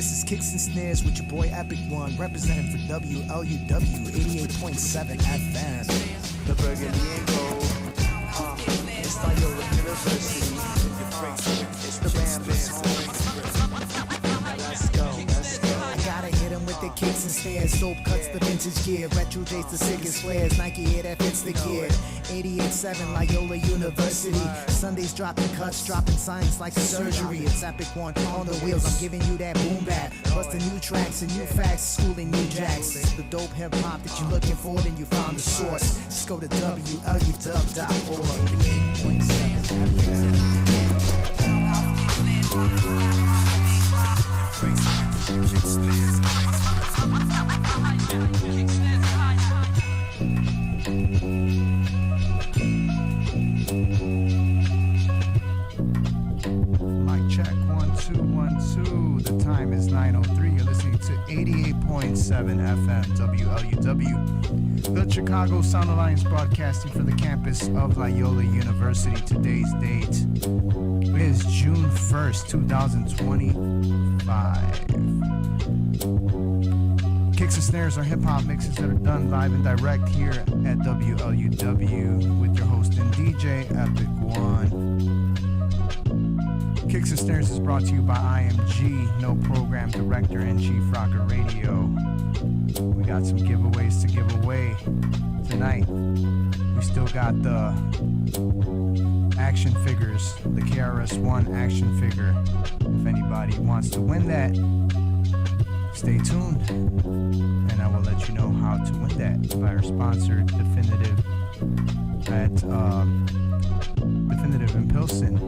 This is Kicks and Snares with your boy Epic One, representing for WLUW 88.7 FM. The burgundy and gold. It's Loyola University. It's the Bamboo. Let's go. I gotta hit him with the kicks and snares. Dope cuts the vintage gear. Retro J's the sickest flares. Nike here that fits the gear. 88.7 Loyola University. Sundays dropping cuts, dropping science like a surgery. It's Epic One on the wheels. I'm giving you that boom bap. Busting new tracks and new facts. Schooling new jacks. It's the dope hip hop that you're looking for. Then you found the source. Just go to WLUW.org. 88.7 Mic check, 1 2 1 2. The time is 9:03. You're listening to 88.7 FM WLUW, the Chicago Sound Alliance, broadcasting for the campus of Loyola University. Today's date is June 1st, 2025. Kicks and snares are hip-hop mixes that are done live and direct here at WLUW with your host and DJ, Epic One. Kicks and Snares is brought to you by IMG, no program director, and ChiefRocka Radio. We got some giveaways to give away tonight. We still got the action figures, the KRS-One action figure. If anybody wants to win that, stay tuned, and I will let you know how to win that by our sponsor, Definitive in Pilsen.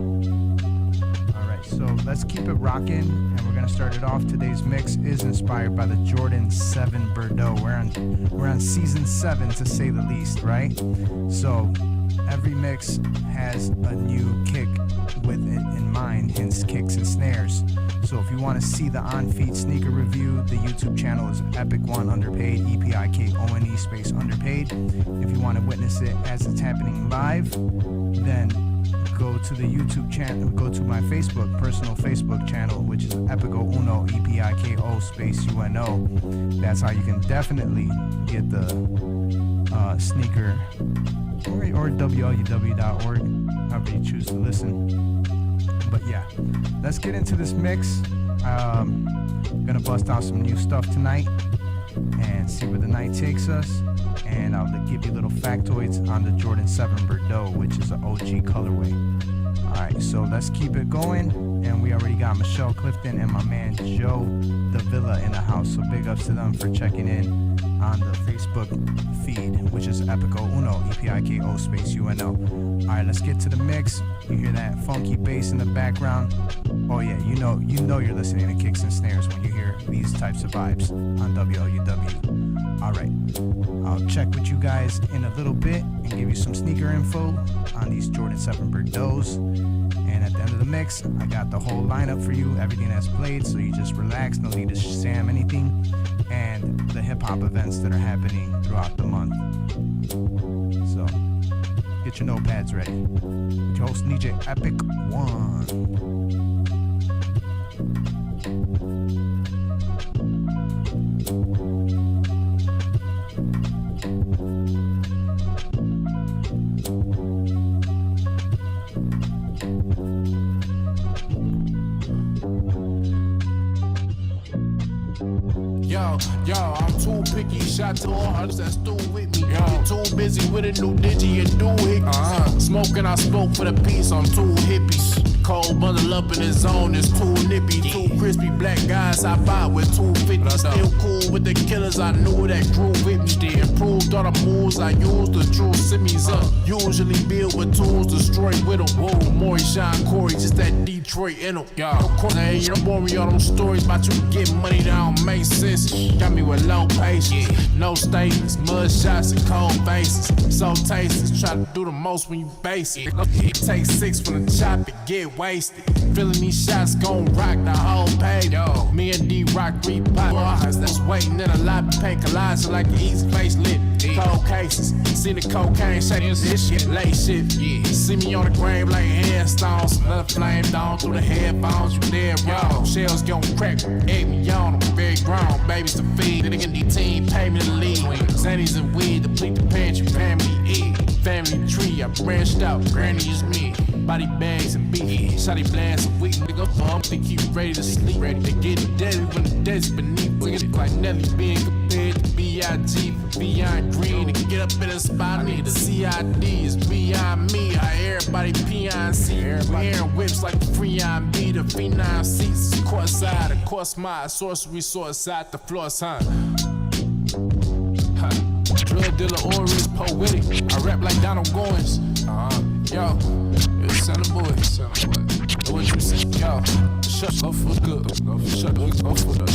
So let's keep it rocking, and we're gonna start it off. Today's mix is inspired by the Jordan 7 Bordeaux. We're on season 7, to say the least, right? So every mix has a new kick with it in mind, hence Kicks and Snares. So if you want to see the on-feed sneaker review, the YouTube channel is Epic One Underpaid, EPIKONE space Underpaid. If you want to witness it as it's happening live, then go to the YouTube channel, go to my personal Facebook channel, which is Epico Uno, EPIKO space UNO. That's how you can definitely get the sneaker, or WLUW.org, however you choose to listen. But yeah, let's get into this mix. Gonna bust out some new stuff tonight and see where the night takes us. And I'll give you little factoids on the Jordan 7 Bordeaux, which is an OG colorway. Alright, so let's keep it going. And we already got Michelle Clifton and my man Joe Davila in the house. So big ups to them for checking in on the Facebook feed, which is Epico Uno, EPIKO space UNO. Alright, let's get to the mix. You hear that funky bass in the background? Oh yeah, you know you're listening to Kicks and Snares when you hear these types of vibes on WLUW. Alright, I'll check with you guys in a little bit and give you some sneaker info on these Jordan 7 Bordeaux. And at the end of the mix, I got the whole lineup for you, everything that's played, so you just relax, no need to shazam anything, and the hip-hop events that are happening throughout the month. So, get your notepads ready. With your host, DJ Epic One. Yo, I'm too picky, shot to all others that's still with me. Yo, too busy with a new digi and do hickeys. Smoking, I spoke for the peace, I'm too hippies. Cold bundle up in the zone, it's too nippy. Too crispy, black guys, I buy with 250. Still cool with the killers, I knew that grew with me. They improved all the moves, I used the true simmies up. Usually build with tools, destroy with them. Whoa, Maury, Sean, Corey, just that Detroit in them. Yo, of course, hey, you don't bore me all them stories about you getting money that don't make sense. Got me with low patience, no statements, mud shots and cold faces. So tasteless, try to do the most when you base it. Take 6 from the chop and get wasted. Feeling these shots gon' rock the whole page. Yo, me and D-Rock repot. That's waiting in a lobby, pay collage like an easy face lit. Cold cases, see the cocaine shaking this shit, late shit. Yeah, see me on the grave like headstones. Another flame down through the headphones. You dead wrong. Shells gon' crack, egg me babies to feed. Nigga need team, pay me to lead. Zannies and weed, deplete the pantry, family eat. Family tree, I branched out, granny is me. Body bags and beat, shotty blast and weak. Nigga bump, they keep ready to sleep. Ready to get dead when the dead's beneath. Nigga like Nelly being compared to B.I.G. for beyond green. And get up in the spot, I need the CID is beyond me. I everybody P.I.C. Everybody hearing whips like the free B. The Phenom seats, course side, of course my sorcery source out the floor sign. Drug dealer or is poetic. I rap like Donald Goins. Yo, it's Santa Boy. Know what you say? Yo, shut up for good. Shut up for the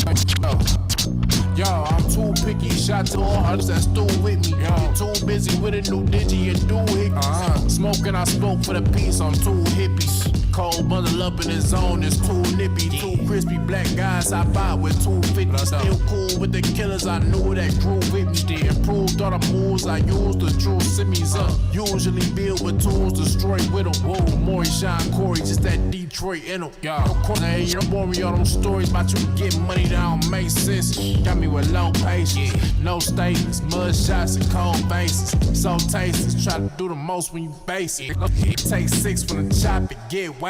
yo, I'm too picky. Shot to all others that's still with me. Yo, too busy with a new digi and do hickeys. Smoking, I spoke for the peace. I'm too hippies. Cold bundle up in the zone, it's too nippy, too crispy. Black guys I buy with 250. Still cool with the killers, I knew that grew with me. They improved all the moves I used, the true simmies up. Usually build with tools, destroy with them. Whoa, Maury, Sean, Corey, just that Detroit in them. Yo, hey, you don't bore me all them stories about you getting money that don't make sense. Got me with low patience, no statements, mud shots and cold faces. So tasteless, try to do the most when you basic. It takes 6 from the chop and get wasted.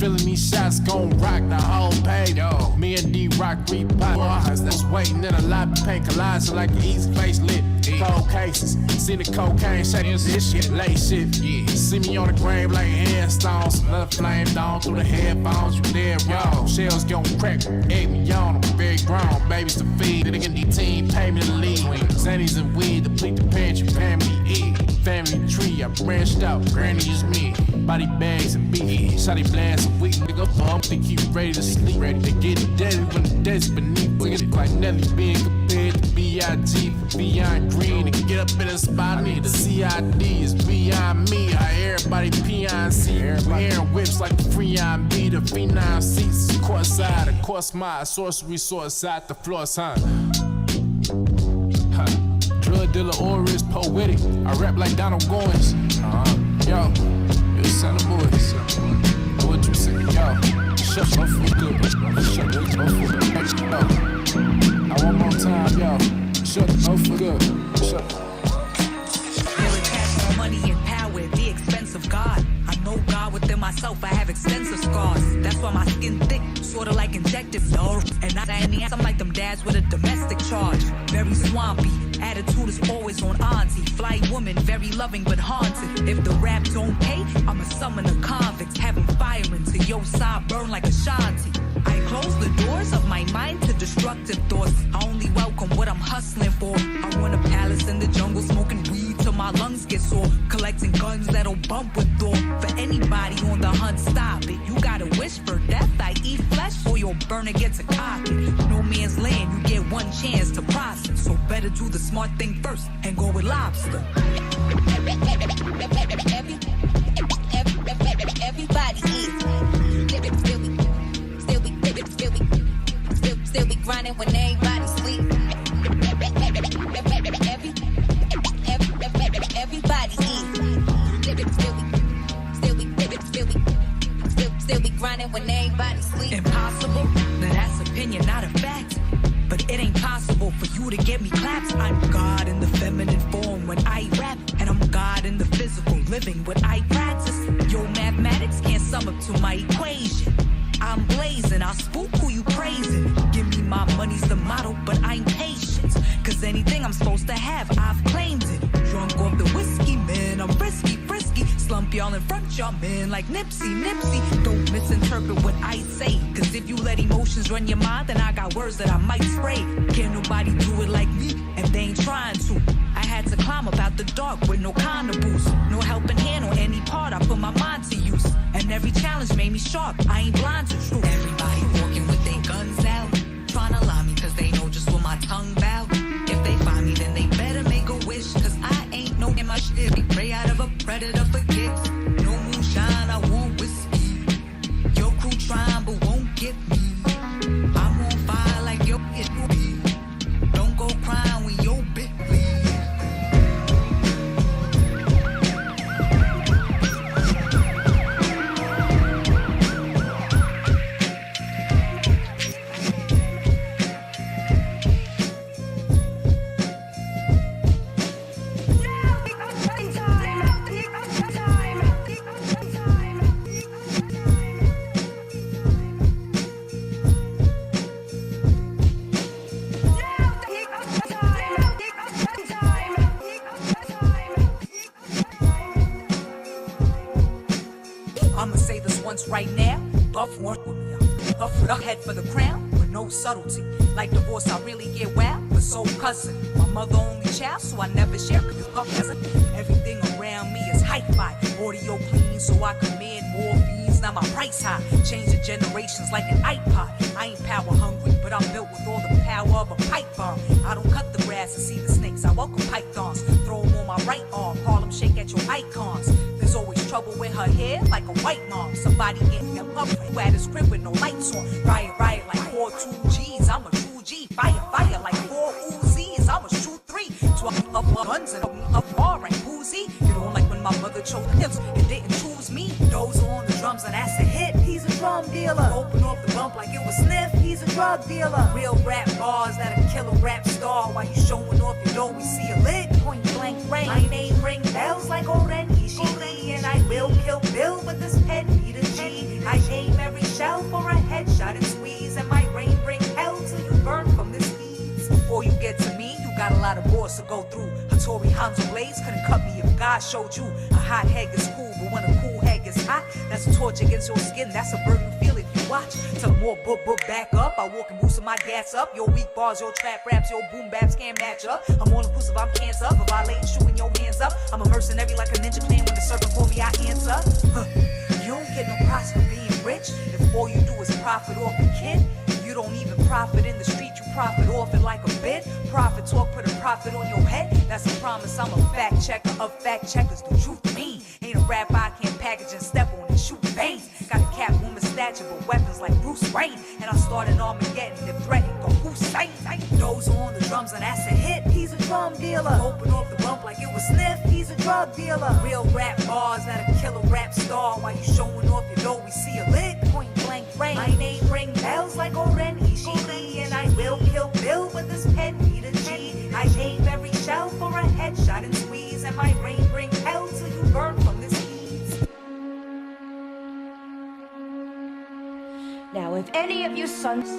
Feeling these shots gon' rock the whole page. Yo, me and D-Rock repot. That's waiting in a lobby, paint collage like an easy face lit. Cold cases, see the cocaine shaking this shit, late shit. Yeah, see me on the grave like headstones. Another flame down through the headphones. You there, yo? Shells gon' crack, egg me on. I'm very grown, babies to feed. Nigga need team, pay me to lead. Zannies and weed, deplete the pantry, family eat. Family tree, I branched out, granny is me. Body bags and beat, shotty blast and weak. Nigga bump, they keep ready to sleep. Ready to get dead when the dead's beneath. Nigga like Nelly being compared to B.I.G. for beyond green. And get up in the spot, I need the CID is beyond me. I everybody P.I.C. Everybody hearing whips like the free B. The Phenom seats, course side, of course my sorcery source out the floor sign. Drug dealer or is poetic. I rap like Donald Goins. Yo, it's Santa Boy. Know what you say? Yo, shut up for good. Shut up for good. Yo, now one more time, yo. Shut up for good. Shut up. There is cash, more money and power at the expense of God. I know God within myself. I have extensive scars. That's why my skin thick, sorta like injected flour. And I'm like them dads with a domestic charge. Very swampy. Attitude is always on auntie. Fly woman, very loving but haunted. If the rap don't pay, I'ma summon a convict. Having fire into your side, burn like a shanty. I close the doors of my mind to destructive thoughts. I only welcome what I'm hustling for. I want a palace in the jungle, smoking weed till my lungs get sore. Collecting guns that'll bump with door. For anybody on the hunt, stop it. You gotta wish for death, I eat flesh, or your burner gets a cocky. No man's land, you get one chance to process. So better do the smart thing first and go with lobster. Everybody eats. Still be grinding when everybody sleep. Everybody eats. Still be grinding when everybody sleep. Impossible? Now that's opinion, not a fact. But it ain't possible for you to get me claps. I'm God in the feminine form when I rap, and I'm God in the physical living when I practice. Your mathematics can't sum up to my equation. I'm blazing, I'll spook who you praising. Give me my money's the motto, but I'm patient. Cause anything I'm supposed to have, I've claimed it. Drunk off the whiskey, man, I'm frisky. Slump y'all in front, y'all man, like Nipsey. Don't misinterpret what I say. Cause if you let emotions run your mind, then I got words that I might spray. Can't nobody do it like me, and they ain't trying to. I had to climb up out the dark with no kind of boost. No helping hand on any part, I put my mind to use. And every challenge made me sharp, I ain't blind to truth. Everybody walking with their guns out, trying to lie me cause they know just what my tongue bout. If they find me, then they better make a wish. Cause I ain't no in my shit. Be prey out of a predator for gifts. No moonshine, I want whiskey. Your crew trying but won't get me. I'm on fire like your it be. Don't go crying when your bit bleed. for the crown with no subtlety. Like divorce, I really get wild, but so cousin. My mother only child, so I never share with the cousin. Everything around me is hi-fi, audio clean, so I command more fees. Now my price high, change the generations like an iPod. I ain't power hungry, but I'm built with all the power of a pipe bomb. I don't cut the grass and see the snakes, I welcome pythons. Throw them on my right arm, Harlem shake at your icons. There's always trouble with her hair, like a white mom. Somebody getting him up at his crib with no lights on. Riot, riot like 4 2Gs, I'm a true G. Fire, fire like 4 Uzis, I'm a true 3. 12 up guns and up bar like Uzi. You don't like when my mother chose hips and didn't choose me. Those on the drums and that's a hit, he's a drum dealer. Open off the bump like it was Sniff, he's a drug dealer. Real rap bars that'll kill a rap star. While you showing off your dough, we see a lid, point blank range. My name ring bells like Oren Ishii, and I will kill Bill with this pen, be the G. I aim every shell for a headshot and squeeze, and my rain bring hell till you burn from this weeds. Before you get to me, you got a lot of boards to go through. Hattori Hanzo Blades couldn't cut me if God showed you. A hot head is cool, but when a cool head gets hot, that's a torch against your skin, that's a burden you feel if you watch. Till more book back up, I walk and boosting my gas up. Your weak bars, your trap raps, your boom baps can't match up. I'm all inclusive, I'm cancer, for violating, shooting your hands up. I'm a mercenary like a ninja playing with the serpent for me, I answer. You don't get no props for being rich if all you do is profit off a kid. You don't even profit in the street, you profit off it like a bit. Profit talk, put a profit on your head. That's a promise, I'm a fact checker of fact checkers. The truth mean ain't a rap I can't package and step on and shoot veins. Got a Catwoman stature with weapons like Bruce Wayne. And I started Armageddon if threatened go Hussein. Those on the drums and that's a hit, he's a drum dealer. Open off the bump like it was Sniff, he's a drug dealer. Real rap bars that'll kill a rap star. While you showing off your dough, we see a lid, point blank range. My name ring bells like Oren Ishii, and I will kill Bill with this pen, be the G. I aim every shell for a headshot and squeeze, and my rain bring hell till you burn from this heat. Now, if any of you sons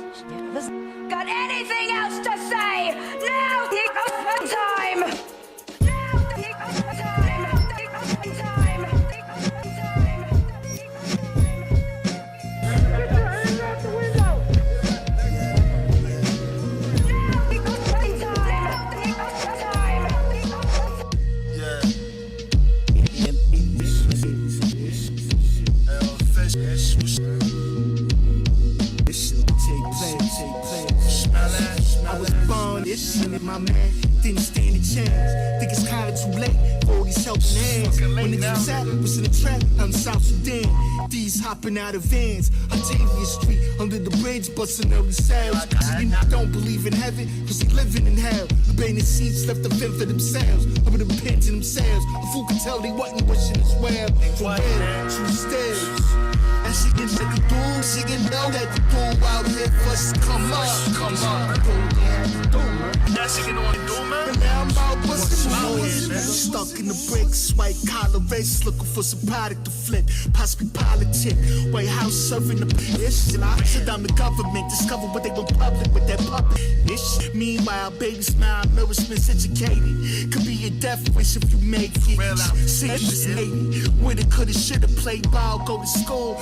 got anything else to say, now is the time! Now is the time! I was born this shit in my man, didn't stand a chance. Think it's kinda too late for all these helping hands. When the G's out, was in the trap, out in South Sudan. D's hopping out of vans, Octavia Street, under the bridge, busting early sales. And I don't believe in heaven, cause he living in hell. Abandoned seats left the vent for themselves, over the pins in themselves. A fool could tell they wasn't wishing as well. For real, true stairs. And she can let the do, she can know that the do out here for us to come up. Now she can only do, man. And now I'm out busting more. Stuck in the bricks, white collar race, looking for some product to flip. Possibly politic, White House serving the piss. And I sit down the government, discover what they went public with that puppet. Ish. Meanwhile, baby smile, nourishment's educated. Could be a death wish if you make it. See, it's 80. With it, coulda, shoulda played ball, go to school.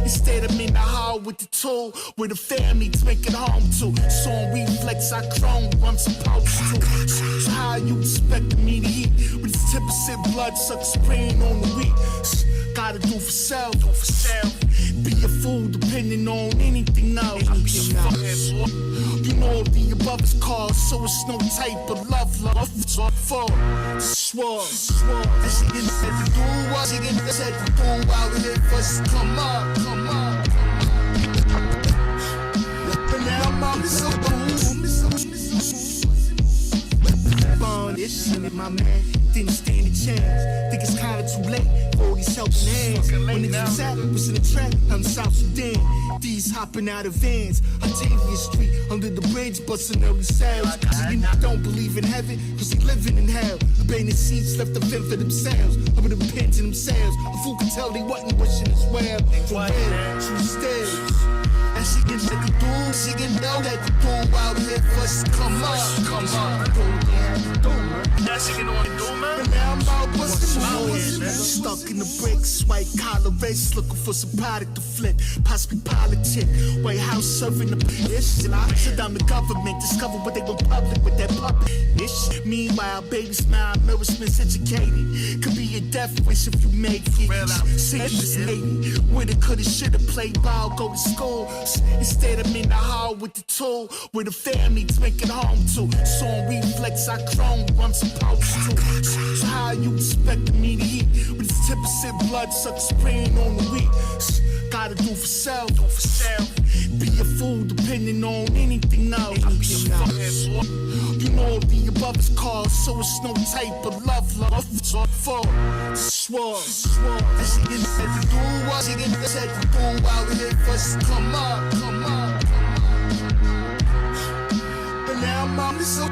Instead, I'm in the hall with the tool, with the family to make it home to. So on reflex, I chrome what I'm supposed to. So how you expect me to eat with this 10% blood sucks brain on the week? Gotta do for self, Be a fool depending on anything else. You know the above is called, so it's no type of love. For swore. And she didn't set the door out. She didn't set the door out here for us to come up. But now I'm on so born this shit, my man, didn't stand a chance. Think it's kinda too late for all these helping hands. When the G's out, was in the trap, out in South Sudan. D's hopping out of vans, Octavia Street, under the bridge, busting early sales. And I don't believe in heaven, cause he living in hell. Abandoned seats left the vent for themselves, over the pins in themselves. A fool could tell they wasn't wishing as well. For real, true stairs. And she can make it through, she can know that the through out here for us to come up. Now she can only do, man. But now I'm out busting moves. Stuck in the bricks, white collar race, looking for some product to flip. Possibly politic, White House serving the ish. And I sit down the government, discover what they go public with that puppet ish. Meanwhile, baby smile, nourishment's educated. Could be a death wish if you make it. See this lady, with it coulda, shoulda played ball, go to school. Instead, I'm in the hall with the tool, where the family to make it home to. So on reflex, I chrome where I'm supposed to. So how you expecting me to eat with this 10% blood sucker spraying on the wheat? Gotta do for self, Be a fool depending on anything else. You know the above is called, so it's no type of love. Swore. And she didn't say the do what she didn't say the do out here for us to come up. But now I'm on this up.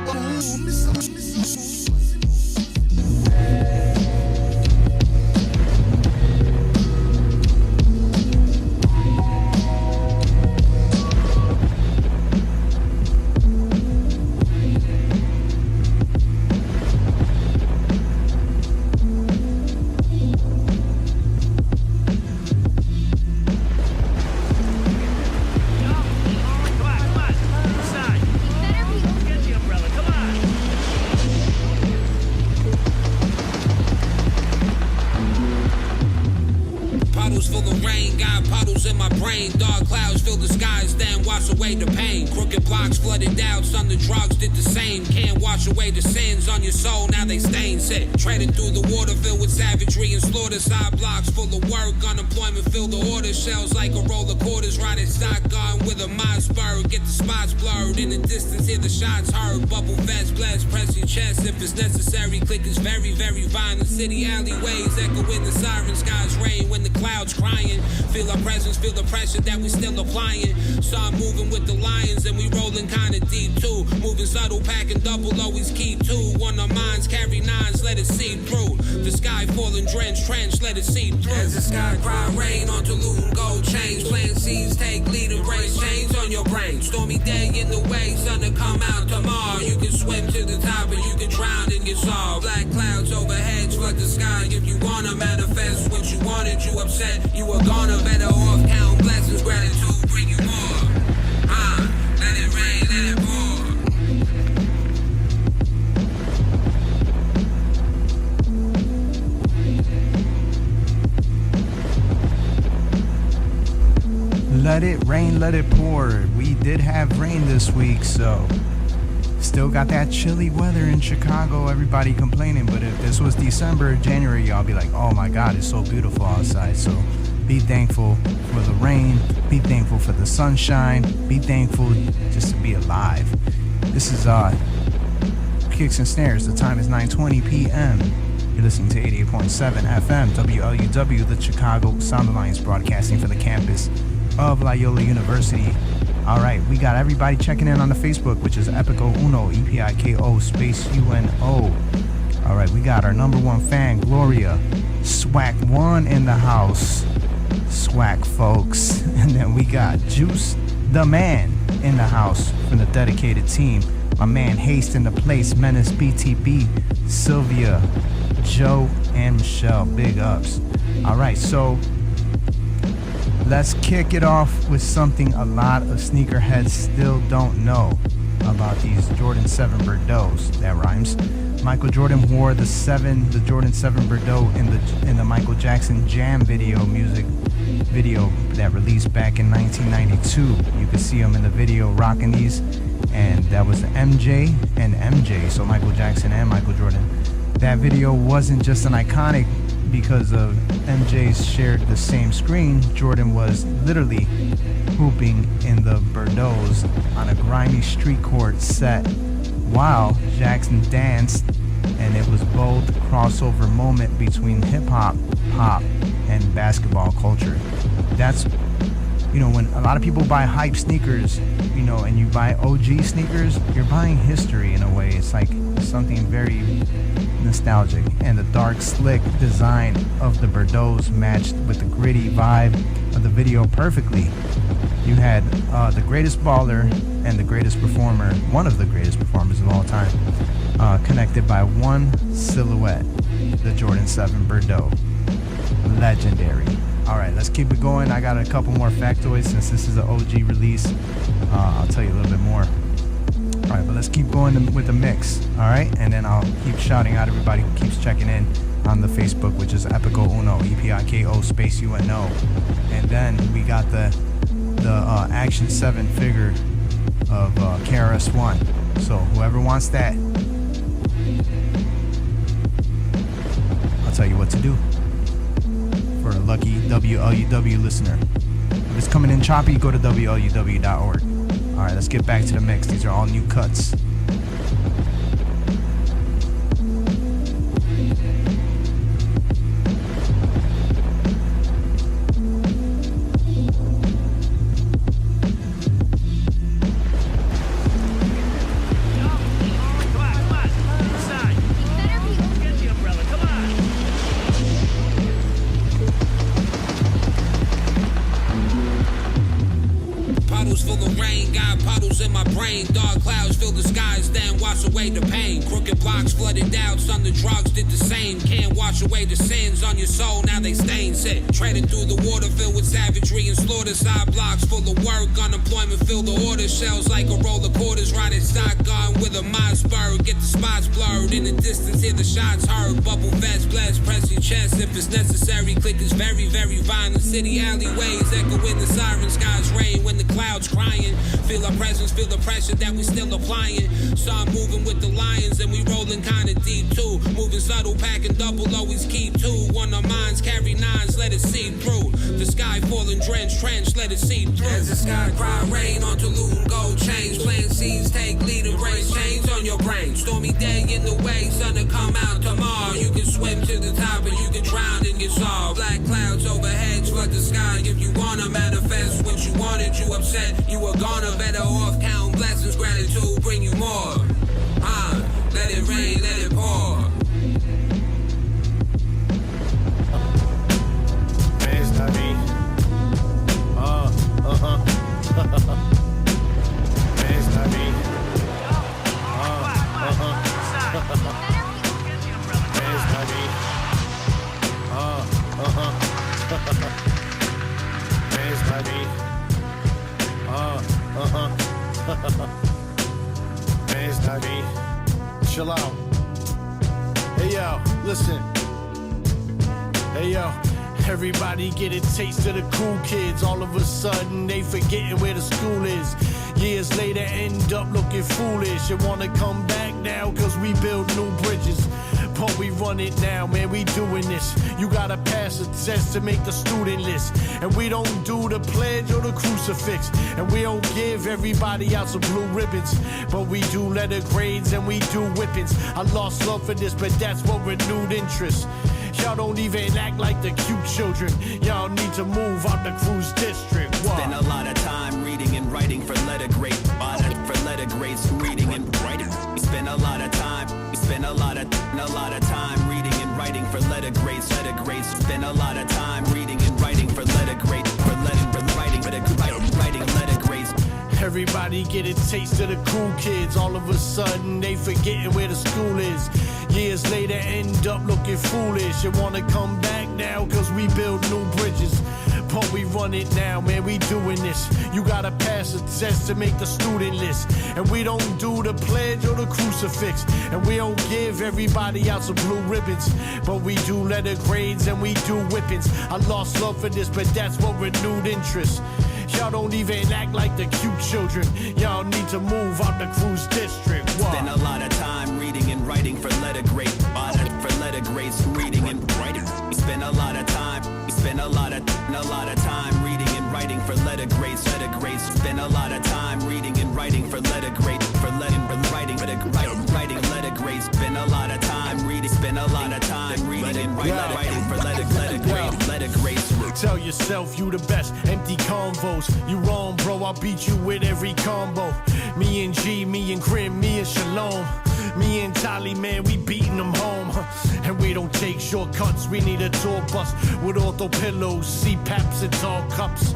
Dark clouds fill the skies, then wash away the pain. Crooked blocks, flooded doubts, under drugs did the same. Can't wash away the sins on your soul, now they stain set. Treading through the water filled with savagery and slaughter. Side blocks full of work, unemployment fill the order. Shells like a roll of quarters, riding shotgun with a mind spur. Get the spots blurred, in the distance hear the shots heard. Bubble vest, blast, press your chest if it's necessary. Click is very, very violent. City alleyways echo in the siren skies rain when the clouds crying. Feel our presence, feel the pressure that we still applying. Start moving with the lions and we rolling kinda deep too. Moving subtle, packing double, always keep two. One of mines carry nines, let it see through. The sky falling drenched, trench, let it see through. As the sky cry rain onto loot and gold chains. Plant seeds, take lead, embrace change on your brain. Stormy day in the way, sun to come out tomorrow. You can swim to the top or you can drown in your sorrow. Black clouds overhead, flood the sky. If you wanna manifest what you wanted, you upset, you are gonna better off count blessings, gratitude bring you more. Let it rain, let it pour. Let it rain, let it pour. We did have rain this week, so still got that chilly weather in Chicago. Everybody complaining, but if this was December, January, y'all be like, oh my God, it's so beautiful outside. So be thankful for the rain, be thankful for the sunshine, be thankful just to be alive. This is Kicks and Snares. The time is 9:20 p.m. You're listening to 88.7 FM, WLUW, the Chicago Sound Alliance, broadcasting for the campus of Loyola University. All right, we got everybody checking in on the Facebook, which is Epico Uno, EPIKO space UNO. All right, we got our number one fan, Gloria, Swag One in the house, Swag folks. And then we got Juice the Man in the house from the dedicated team. My man Haste in the place, Menace BTB, Sylvia, Joe, and Michelle. Big ups. All right, so let's kick it off with something a lot of sneakerheads still don't know about these Jordan 7 Bordeaux's. That rhymes. Michael Jordan wore the Jordan 7 Bordeaux in the Michael Jackson Jam music video that released back in 1992. You can see him in the video rocking these, and that was the MJ and MJ, so Michael Jackson and Michael Jordan. That video wasn't just an iconic because of MJ's shared the same screen. Jordan was literally hooping in the Bordeaux's on a grimy street court set while Jackson danced, and it was both crossover moment between hip-hop, pop, and basketball culture. That's, when a lot of people buy hype sneakers, and you buy OG sneakers, you're buying history in a way. It's like something very nostalgic, and the dark, slick design of the Bordeaux's matched with the gritty vibe of the video perfectly. you had the greatest baller and the greatest performer, one of the greatest performers of all time, connected by one silhouette, the Jordan 7 Bordeaux. Legendary. All right, let's keep it going. I got a couple more factoids since this is an OG release. I'll tell you a little bit more. All right, but let's keep going with the mix. All right, and then I'll keep shouting out everybody who keeps checking in on the Facebook, which is Epico Uno, EPIKO space UNO. And then we got the Action 7 figure of KRS-One. So whoever wants that, I'll tell you what to do. For a lucky WLUW listener. If it's coming in choppy, go to WLUW.org. Alright, let's get back to the mix. These are all new cuts. Away the sins on your soul, now they stains it. Trading through the water filled with savagery and slaughter. Side blocks full of work, unemployment fill the order. Shells like a roll of quarters, riding shotgun with a Mossberg. Get the spots blurred, in the distance hear the shots heard. Bubble vest, blast, press your chest if it's necessary. Click is very, very violent. City alleyways echoing the siren, skies rain when the clouds crying. Feel our presence, feel the pressure that we still applying. So I'm moving with the lions and we rolling kinda deep too. Moving subtle, packing double, always keep two. One of mines carry nines, let it seep through. The sky falling, trench, let it seep through. As the sky cry rain onto Luton gold chains. Plant seeds, take lead, embrace change on your brain. Stormy day in the way, sun to come out tomorrow. You can swim to the top and you can drown in your sorrow. Black clouds overhead, flood the sky. If you wanna manifest what you wanted, you upset. You are gonna better off count blessings, gratitude bring you more. Let it rain, let it pour. Man's not me. Man's not me. Man's not me. Man's not me. Man's not me. Chill out. Hey yo, listen. Hey yo, everybody get a taste of the cool kids. All of a sudden they forgetting where the school is. Years later end up looking foolish. You wanna come back now cause we build new bridges. But we run it now, man, we doing this. You gotta pass a test to make the student list. And we don't do the pledge or the crucifix. And we don't give everybody out some blue ribbons. But we do letter grades and we do whippings. I lost love for this, but that's what renewed interest. Y'all don't even act like the cute children. Y'all need to move out the cruise district. What? Spend a lot of time reading and writing for letter grade. For letter grades, reading and writing. We spend a lot of time. We spend a lot of time reading and writing for letter grades. Spend a lot of time reading and writing for letter grades. Writing letter grades. Everybody get a taste of the cool kids. All of a sudden they forgetting where the school is. Years later end up looking foolish. You wanna come back now cause we build new bridges. But we run it now, man, we doing this. You gotta pass a test to make the student list. And we don't do the pledge or the crucifix. And we don't give everybody out some blue ribbons. But we do letter grades and we do whippings. I lost love for this, but that's what renewed interest. Y'all don't even act like the cute children. Y'all need to move out the cruise district. What? Spend a lot of time reading and writing for letter grade. For letter grades, reading and writing. We spend a lot of time. We spend a lot of time reading and writing for letter grades. Spend a lot of time reading and writing for letter grade. Writing letter grades. Spend a lot of time reading. Spend a lot of time reading and writing for letter grades. Tell yourself you the best, empty convos. You wrong, bro, I'll beat you with every combo. Me and G, me and Grim, me and Shalom. Me and Tally, man, we beating them home. And we don't take shortcuts, we need a tour bus with ortho pillows, CPAPs and tall cups.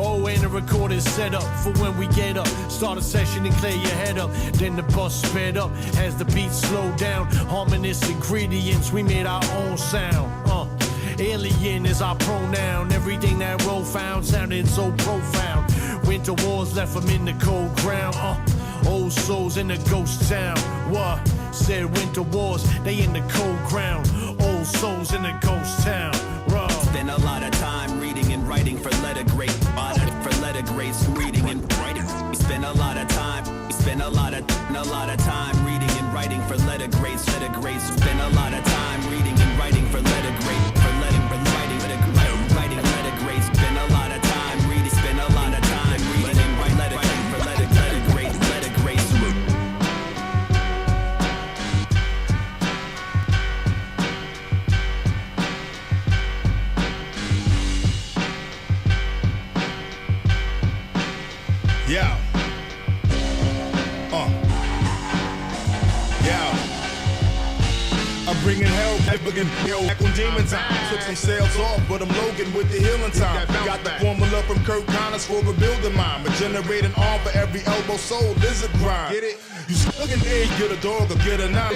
Oh, and the recording set up for when we get up. Start a session and clear your head up. Then the bus sped up as the beat slowed down. Harmonious ingredients, we made our own sound. Alien is our pronoun. Everything that Ro found sounded so profound. Winter wars left them in the cold ground. Old souls in the ghost town. What? Said winter wars, they in the cold ground. Old souls in the ghost town. Spend a lot of time reading and writing for letter grade. For letter grades, reading and writing. We spend a lot of time. We spend a lot of time reading and writing for letter grades. Letter grades. Spend a lot of time reading and writing for letter grade. For writing letter grades. Spend a lot of time reading. Spend a lot of time reading and writing for letter grades. Letter grades. Yeah. I'm bringing hell back on demon time. Took some sales off, but I'm Logan with the healing time. Got the formula from Kurt Connors for rebuilding mine. But generating arm for every elbow, soul, lizard grind. Get it? You stuck in there, get a dog or get a knife.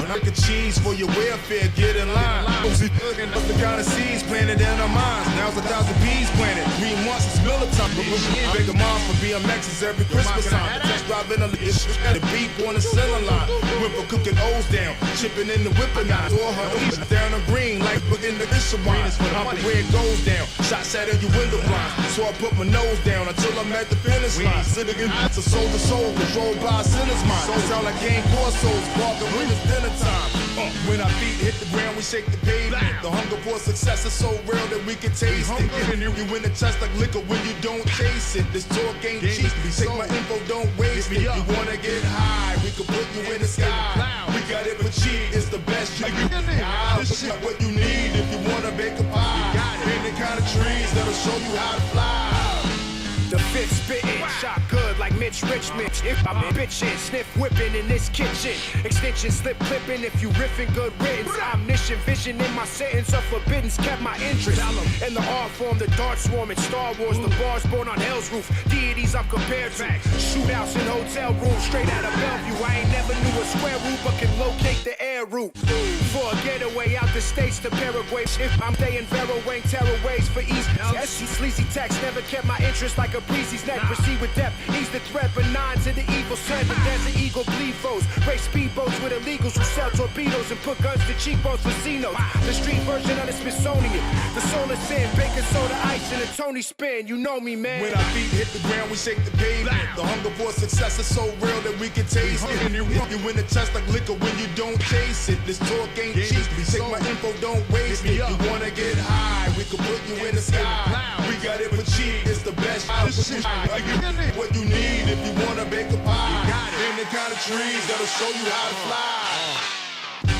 Like a cheese for your welfare, get in line. Looking up the kind of seeds planted in our minds. Now's 1,000 bees planted. 3 months is military. Bigger moms for BMXs every Christmas time. Just driving a the beat on the ceiling line. Went for cooking O's down, chipping in the whipping knives. Or her east down the green, like in the dish of wine. I'm where it goes down. Shots at your window blinds. So I put my nose down until I'm at the finish line. Sitting in it's a soul to soul, controlled by a sinner's mind. So sound like game corsos, barking when it's dinner time. When our feet hit the ground, we shake the pavement. The hunger for success is so real that we can taste it. You in the chest like liquor when you don't chase it. This talk ain't cheap. Take my info, don't waste it. You wanna get high, we can put you in the sky. We got it for cheap, it's the best you can get. This is what you need if you wanna bake a pie. In the kind of trees that'll show you how to fly. The fifth spittin', shot good like Mitch Richmond. If I'm bitchin', sniff whippin' in this kitchen. Extension slip clippin' if you riffin' good riddance. Omniscient vision in my sentence of forbiddance kept my interest. In the art form, the dart swarm in Star Wars. The bars born on hell's roof. Deities I'm compared to. Shootouts in hotel rooms straight out of Bellevue. I ain't never knew a square root but can locate the air route. For a getaway out the States to Paraguay. If I'm staying Vero Wayne terror ways for East. SC sleazy text never kept my interest like a breezy's neck. Proceed with depth, ease the threat, benign to the evil send. The desert eagle bleed foes, race speedboats with illegals who sell torpedoes and put guns to cheekbones for C-notes. The street version of the Smithsonian, the solar sin, baking soda ice and a Tony spin. You know me, man. When our feet hit the ground, we shake the pavement. The hunger for success is so real that we can taste it. You in the chest like liquor when you don't chase it. This talk ain't cheap. Take my info, don't waste it. You wanna get high, we can put you in the sky. We got it for cheap, it's the best. What you need if you wanna bake a pie. In the kind of trees that'll show you how to fly.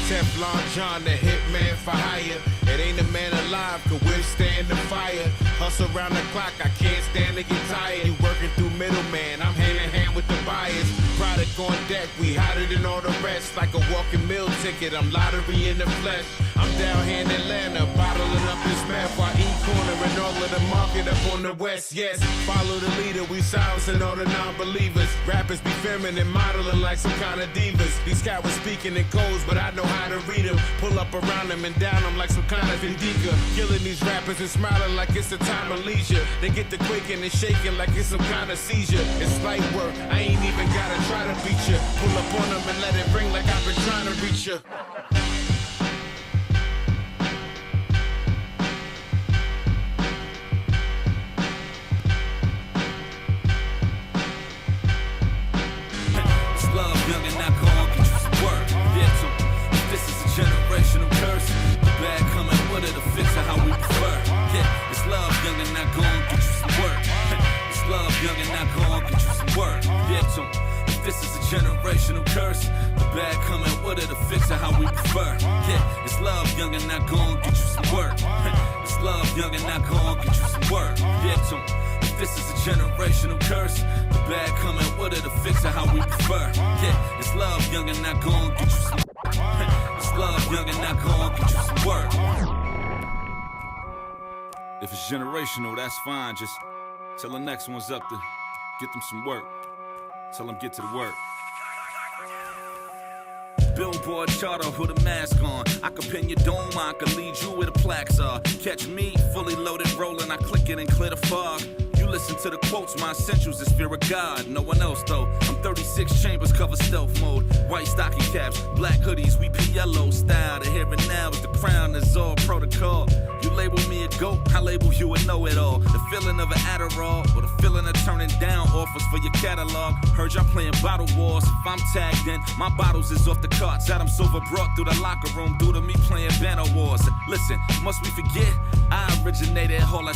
Teflon John, the hitman for hire. It ain't a man alive could withstand the fire. Hustle around the clock, I can't stand to get tired. You working through middleman, I'm hand in hand with the buyers. Product on deck, we hotter than all the rest. Like a walking meal ticket, I'm lottery in the flesh. I'm down here in Atlanta, bottling up this meth while cornering all of the market up on the west. Yes, follow the leader, we silencing all the non-believers. Rappers be feminine, modeling like some kind of divas. These guys was speaking in codes, but I know how to read them. Pull up around them and down them like some kind of indica. Killing these rappers and smiling like it's a time of leisure. They get the quaking and shaking like it's some kind of seizure. It's light work, I ain't even gotta try to beat you. Pull up on them and let it ring like I've been trying to reach you. Generational curse, the bad coming with it, a fix of how we prefer. Yeah, it's love, young and not gon' get you some work. It's love, young and not gon' get you some work. Victim, if this is a generational curse, the bad coming with it, a fix of how we prefer. Yeah, it's love, young and not gon' get you some work. It's love, young and not gon' get you some work. Victim, if this is a generational curse, the bad coming with it, a fix of how we prefer. Yeah, it's love, young and not gon' get you some work. Love, young and not gon' get you some work. If it's generational, that's fine. Just Till the next one's up to get them some work. Tell them get to the work. Billboard charter with a mask on. I can pin your dome, I can lead you where the plaques are. Catch me, fully loaded, rolling, I click it and clear the fog. You listen to the quotes, my essentials is fear of God. No one else though. I'm 36 chambers, cover stealth mode. White stocking caps, black hoodies, we yellow style. The here and now is the crown, is all protocol. You label me a goat, I label you a know-it-all. The feeling of an Adderall, or the feeling of turning down offers for your catalog. Heard y'all playing bottle wars. If I'm tagged in, my bottles is off the carts. Adam Silver brought through the locker room due to me playing banner wars. Listen, must we forget? I originated all that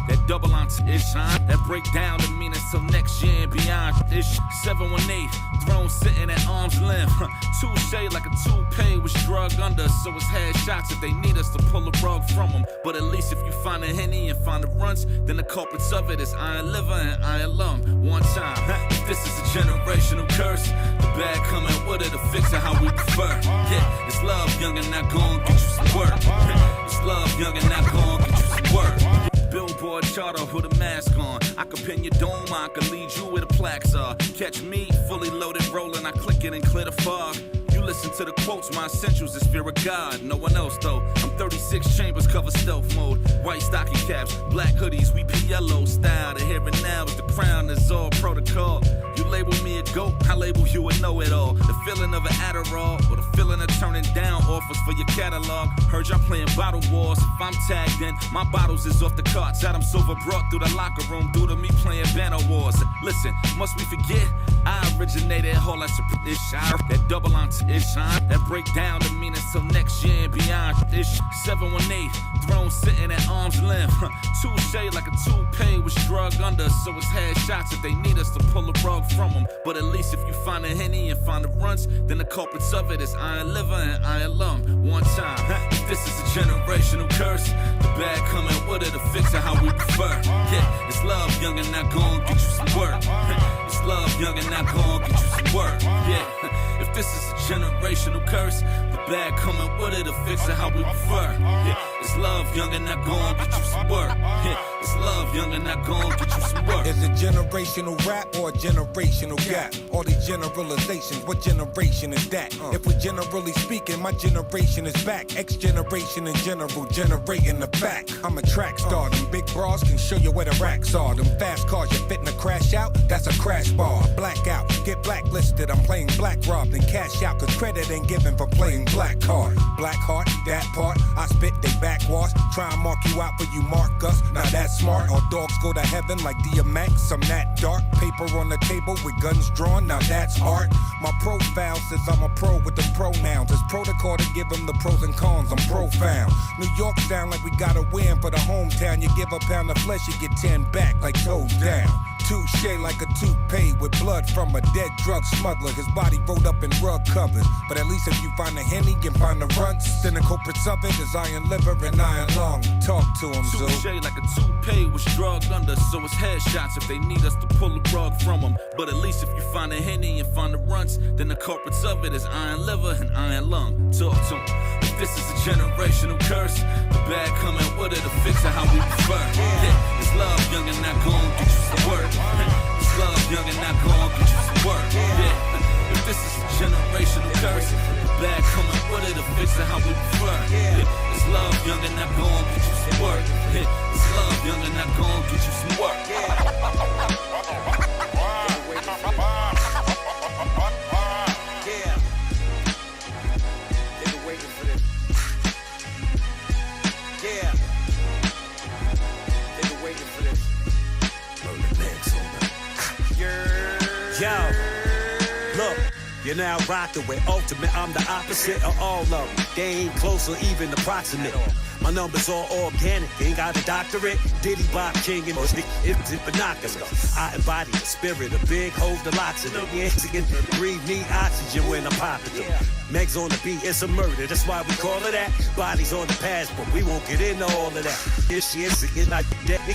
that double on ish, that break down the meaning till next year and beyond. Ish 718, throne sitting at arm's length. Touche like a toupee was drug under, so it's headshots if they need us to pull a rug from them. But at least if you find a Henny and find the runs, then the culprits of it is iron liver and iron lung. One time, if this is a generational curse, the bad coming with it to fix it how we prefer. Yeah, it's love, young, and not gon' get you some work. It's love, young, and not gon' get you some work. Billboard charter with a mask on. I can pin your dome, I can lead you where the plaques are. Catch me, fully loaded, rolling, I click it and clear the fog. You listen to the quotes, my essentials is fear of God. No one else though. I'm 36 chambers, cover stealth mode. White stocking caps, black hoodies, we yellow style. The here and now is the crown, is all protocol. You label me a goat, I label you a know-it-all. The feeling of an Adderall, or the feeling of turning down offers for your catalog. Heard y'all playing bottle wars. If I'm tagged in, my bottles is off the carts. Adam Silver brought through the locker room due to me playing banner wars. Listen, must we forget? I originated all that ish, that double on ish, that break down the meaning till next year and beyond. Ish 718, throne sitting at arm's length. Touche like a toupee was drug under, so it's headshots if they need us to pull a rug from them. But at least if you find a Henny and find the runs, then the culprits of it is iron liver and iron lung. One time, if this is a generational curse, the bad coming with it to fix it how we prefer. Yeah, it's love, young, and not gon' get you some work. It's love, young, and not gon' get you some work. Yeah, if this is a generational curse, the bad coming with it to fix it how we prefer. Yeah, it's love, young, and not gon' get you some work. Yeah, it's love, young, and not gon' get you some work. Is it generational rap or a generational gap? All these generalizations, what generation is that? If we generally speaking, my generation is back. X generation in general, generating the back. I'm a track star, them big bras can show you where the racks are. Them fast cars you fitting to crash out, that's a crash bar. Blackout, get blacklisted, I'm playing black robbed and cash out, cause credit ain't given for playing black card. Black heart, that part, I spit they backwash. Try and mark you out, but you mark us, now that's smart. Or dogs go to heaven like DMX, I'm that dark. Paper on the table with guns drawn, now that's art. My profile says I'm a pro with the pronouns. It's protocol to give them the pros and cons, I'm profound. New York sound like we gotta win for the hometown. You give a pound of flesh, you get 10 back like toes down. Touche like a toupee with blood from a dead drug smuggler. His body rolled up in rug covers. But at least if you find a Henny and find the runs, then the culprits of it is iron liver and iron lung. Talk to him, Zoo. Touche like a toupee was drugged under, so it's headshots if they need us to pull a rug from them. But at least if you find a Henny and find the runs, then the culprits of it is iron liver and iron lung. Talk to him. If this is a generational curse, the bad coming with it to fix it how we prefer. Yeah, it's love, young, and not gon' get you some work. It's love, young, and not gon' get you some work. Yeah, if this is a generational curse, the bad coming with it to fix it how we prefer. Yeah, it's love, young, and not gon' get you some work. Yeah, it's love, young, and not gon' get you some work. Yo, look, you're now rocking with Ultimate. I'm the opposite of all of them. They ain't close or even approximate. My numbers all organic, ain't got a doctorate. Diddy Bob King and it's binoculars. I embody the spirit of big hoes, the lots of them. Yeah, breathe, need oxygen when I'm popping them. Meg's on the beat, it's a murder, that's why we call it that. Bodies on the past, but we won't get into all of that. This shit is not dead, we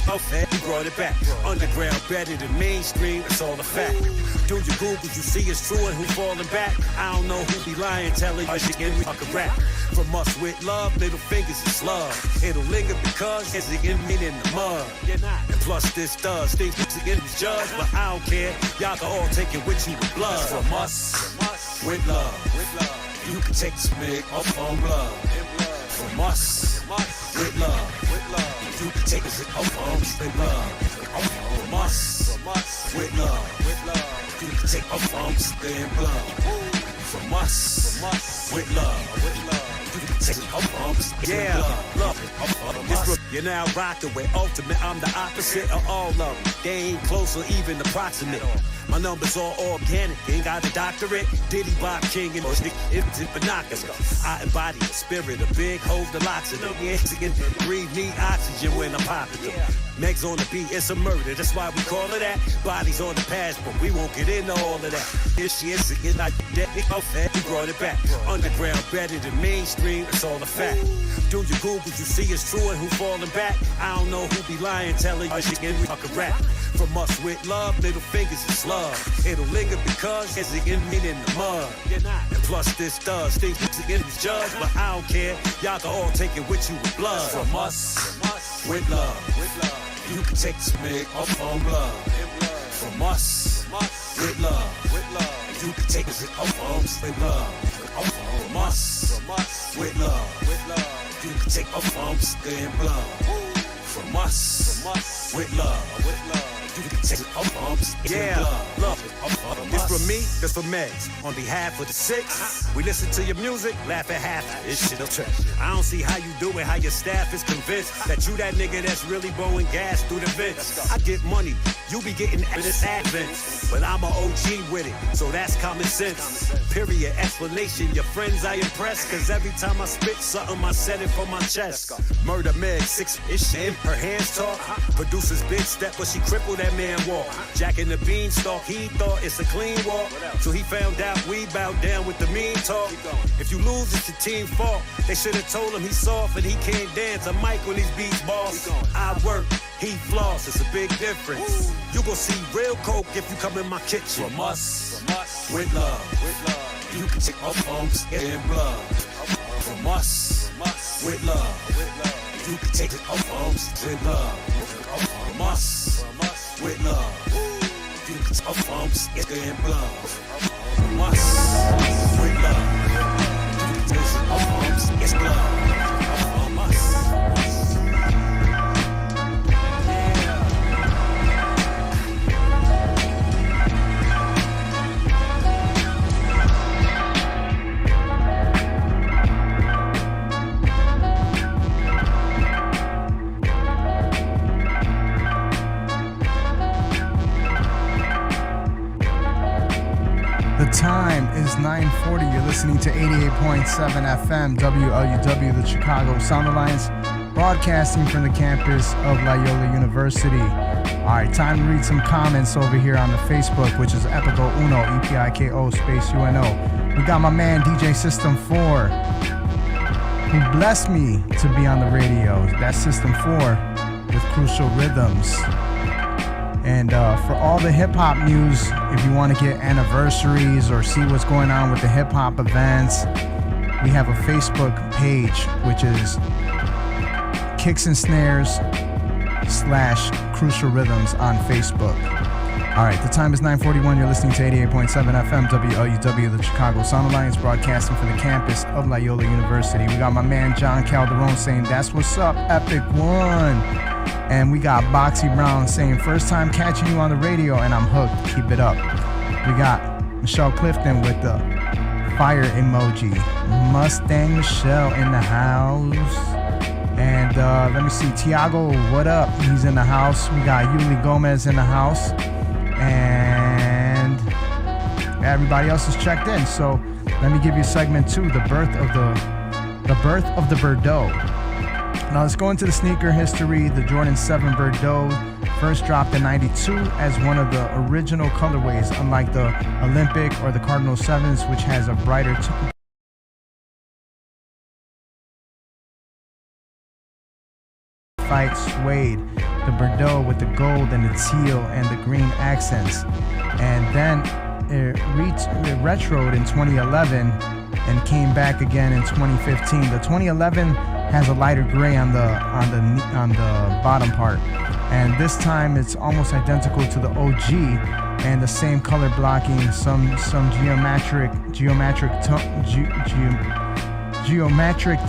brought it back. Underground better than mainstream, it's all a fact. Do your Googles, you see it's true and who falling back. I don't know who be lying, telling you shit and we fuck a rap. From us with love, little fingers is love. It'll linger because it's the enemy in the mud. And plus this does, things is judged, but I don't care. Y'all can all take it with you with blood. From us, with love, you can take the smig off on blood. From us, with love, you can take it off on blood. From us, with love, you can take off on blood. From us, with love. Yeah, look, you're now rocking with ultimate. I'm the opposite of all of them. They ain't close or even approximate. My numbers all organic, ain't got a doctorate. Diddy Bop King and it's binoculars. I embody the spirit of big hoes, the lots of them. Breathe need oxygen when I'm popping them. Meg's on the beat, it's a murder, that's why we call it that. Bodies on the past, but we won't get into all of that. This shit is not dead, we brought it back. Underground better than mainstream, it's all a fact. Do your Googles, you see it's true and who falling back. I don't know who be lying, telling you shit and we fuck a rap. From us with love, little fingers is love. It'll linger because it's the enemy in the mud. And plus this does, things is judged, but I don't care. Y'all can all take it with you with blood. From us, with love, you can take the smig off on blood. From us, with love, you can take it off on blood. From us, with love, you can take off on blood. From us, with love. You can take it off arms. Yeah, look, this from me, this for Megs. On behalf of the six, we listen to your music, laugh at half of this shit. I don't see how you do it, how your staff is convinced that you that nigga that's really blowing gas through the vents. I get money, you be getting this advent, but I'm an OG with it, so that's common sense. Period, explanation, your friends I impress, cause every time I spit something, I set it for my chest. Murder Meg, 6-ish in her hands talk. Producer's big step, but she crippled that man walk. Jack in the beanstalk, he thought it's a clean walk. So he found out we bow down with the mean talk. If you lose, it's your team fault. They should have told him he's soft and he can't dance. I'm Mike on these beats, boss. I work, he floss, it's a big difference. You gon' see real coke if you come in my kitchen. From us, with love, you can take off arms and blood. From us, with love, you can take it off arms and blood. From us, with love, you can take off arms and blood. From us, with love, you can take it off arms and blood. From us. The time is 9:40. You're listening to 88.7 FM WLUW, the Chicago Sound Alliance, broadcasting from the campus of Loyola University. All right, time to read some comments over here on the Facebook, which is Epico Uno, EPIKO space UNO. We got my man DJ System 4, who blessed me to be on the radio. That's System 4 with Crucial Rhythms. And for all the hip-hop news, if you want to get anniversaries or see what's going on with the hip-hop events, we have a Facebook page, which is Kicks and Snares / Crucial Rhythms on Facebook. All right, the time is 9:41. You're listening to 88.7 FM WLUW, the Chicago Sound Alliance, broadcasting from the campus of Loyola University. We got my man John Calderon saying, "That's what's up, Epic One." And we got Boxy Brown saying, "First time catching you on the radio and I'm hooked. Keep it up." We got Michelle Clifton with the fire emoji. Mustang Michelle in the house. And let me see, Tiago, what up? He's in the house. We got Yuli Gomez in the house. And everybody else is checked in. So let me give you segment 2, the birth of the Bordeaux. Now let's go into the sneaker history. The Jordan 7 Bordeaux first dropped in '92 as one of the original colorways, unlike the Olympic or the Cardinal 7s, which has a brighter white suede, the Bordeaux with the gold and the teal and the green accents. And then it retroed in 2011 and came back again in 2015. The 2011 has a lighter gray on the bottom part, and this time it's almost identical to the OG, and the same color blocking, some geometric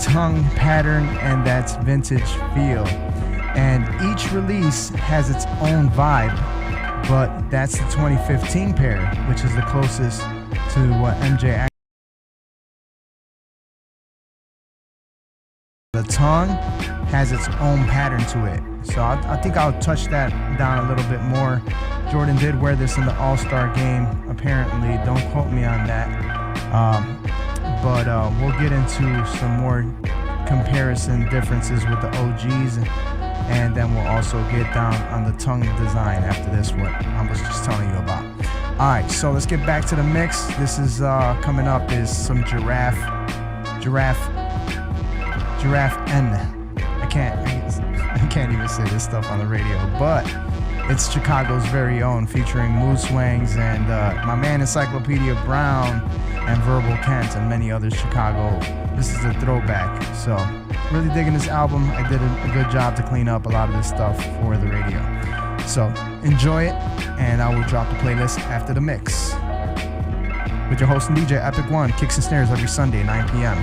tongue pattern, and that's vintage feel. And each release has its own vibe, but that's the 2015 pair, which is the closest to what MJ. The tongue has its own pattern to it, so I think I'll touch that down a little bit more. Jordan did wear this in the All-Star game, apparently. Don't quote me on that. But we'll get into some more comparison differences with the OGs, and then we'll also get down on the tongue design after this, what I was just telling you about. Alright, so let's get back to the mix. This is coming up is some Giraffe N. I can't even say this stuff on the radio, but it's Chicago's very own, featuring Mood Swangs and my man Encyclopedia Brown and Verbal Kent and many others. Chicago. This is a throwback. So really digging this album. I did a good job to clean up a lot of this stuff for the radio. So enjoy it, and I will drop the playlist after the mix. With your host and DJ Epic One, kicks and snares every Sunday 9 p.m.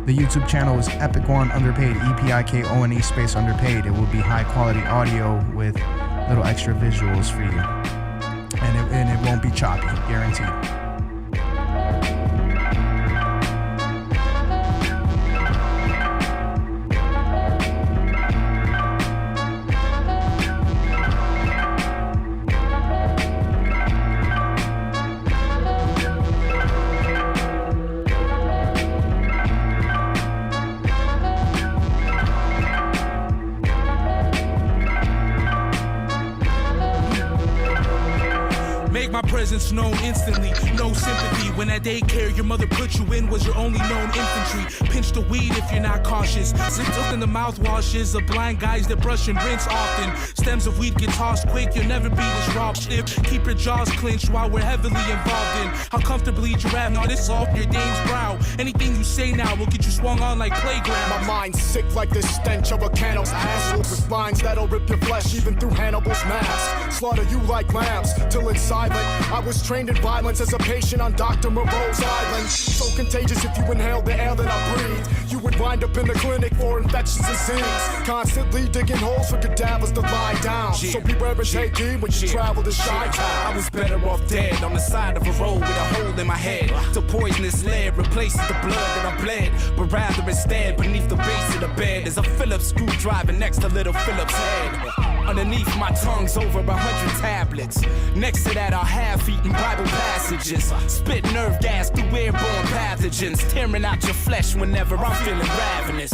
The YouTube channel is Epic One Underpaid, EPIKONE space underpaid. It will be high quality audio with little extra visuals for you. And it won't be choppy, guaranteed. My presence known instantly, no sympathy. When that daycare your mother put you in was your only known infantry. Pinch the weed if you're not cautious. Slipped in the mouthwashes of blind guys that brush and rinse often. Stems of weed get tossed quick, you'll never be this raw shit. Keep your jaws clenched while we're heavily involved in how comfortably giraffe. Now this off your dame's brow. Anything you say now will get you swung on like playground. My mind's sick like the stench of a candle's asshole, with lines that'll rip your flesh even through Hannibal's mask. Slaughter you like lambs till it's silent. I was trained in violence as a patient on Dr. Moreau's Island. So contagious if you inhale the air that I breathe, you would wind up in the clinic for infectious disease. Constantly digging holes for cadavers to lie down. So beware of shaky when you travel to Chi-Town. I was better off dead on the side of a road with a hole in my head. The poisonous lead replaces the blood that I bled, but rather instead beneath the base of the bed is a Phillips screwdriver next to little Phillips' head. Underneath my tongue's over 100 tablets. Next to that are half-eaten Bible passages. Spit nerve gas through airborne pathogens, tearing out your flesh whenever I'm feeling ravenous.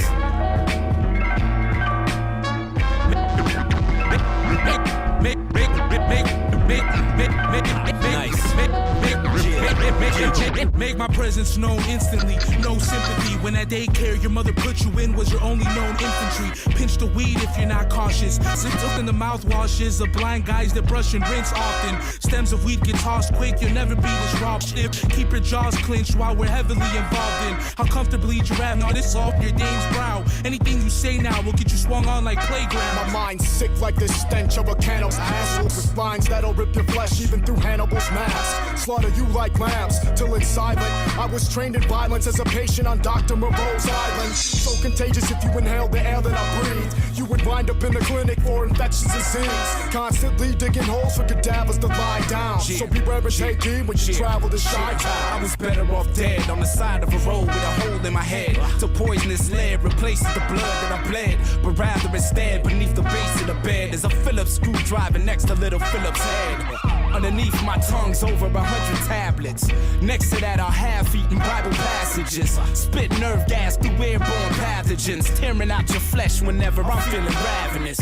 Make my presence known instantly, no sympathy. When that daycare your mother put you in was your only known infantry. Pinch the weed if you're not cautious. Slipped in the mouthwashes of blind guys that brush and rinse often. Stems of weed get tossed quick, you'll never be this raw shit. Keep your jaws clenched while we're heavily involved in how comfortably giraffe. Now this off your dame's brow. Anything you say now will get you swung on like playground. My mind's sick like the stench of a candle's asshole, with lines that'll rip your flesh even through Hannibal's mask. Slaughter you like lambs till it's silent. I was trained in violence as a patient on Dr. Moreau's Island. So contagious if you inhale the air that I breathe, you would wind up in the clinic for infectious disease. Constantly digging holes for cadavers to lie down. So beware of shaky when you travel to Chi-Town. I was better off dead on the side of a road with a hole in my head. The poisonous lead replaces the blood that I bled, but rather instead beneath the base of the bed is a Phillips screwdriver next to little Phillips' head. Underneath my tongue's over 100 tablets. Next to that are half-eaten Bible passages. Spit nerve gas through airborne pathogens, tearing out your flesh whenever I'm feeling ravenous.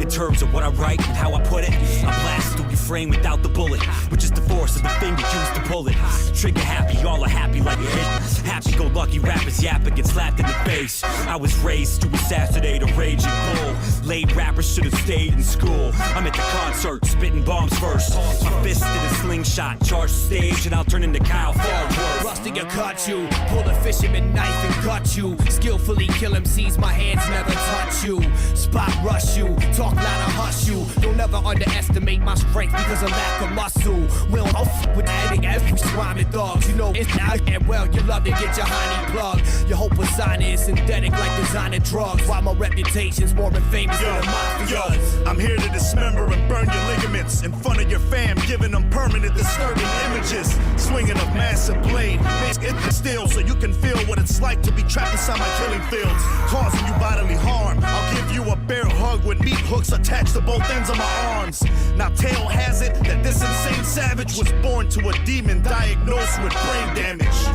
In terms of what I write and how I put it, I blast through your frame without the bullet, which is the force of the finger used to pull it. Trigger happy, all are happy like a hit. Happy-go-lucky rappers yapping, get slapped in the face. I was raised to assassinate a raging bull. Late rappers should have stayed in school. I'm at the concert, spitting bombs first. My fist in a slingshot, charge the stage, and I'll turn into Kyle Farnsworth. Rusty, I cut you, pull the fisherman knife and cut you. Skillfully kill MCs, my hands never touch you. Spot rush you, talk louder, hush you. Don't ever underestimate my strength because of lack of muscle. We'll f with that every rhyming thugs. You know it's not and well, you love to get your honey plug. Your whole persona is synthetic like designer drugs. While my reputation's more than famous than the mafia. I'm here to dismember and burn your ligaments in front of your fam, giving them permanent disturbing images. Swinging a massive blade, make it still so you can feel what it's like to be trapped inside my killing fields, causing you bodily harm. I'll give you a bear hug with meat hooks attached to both ends of my arms. Now tale has it that this insane savage was born to a demon diagnosed with brain damage.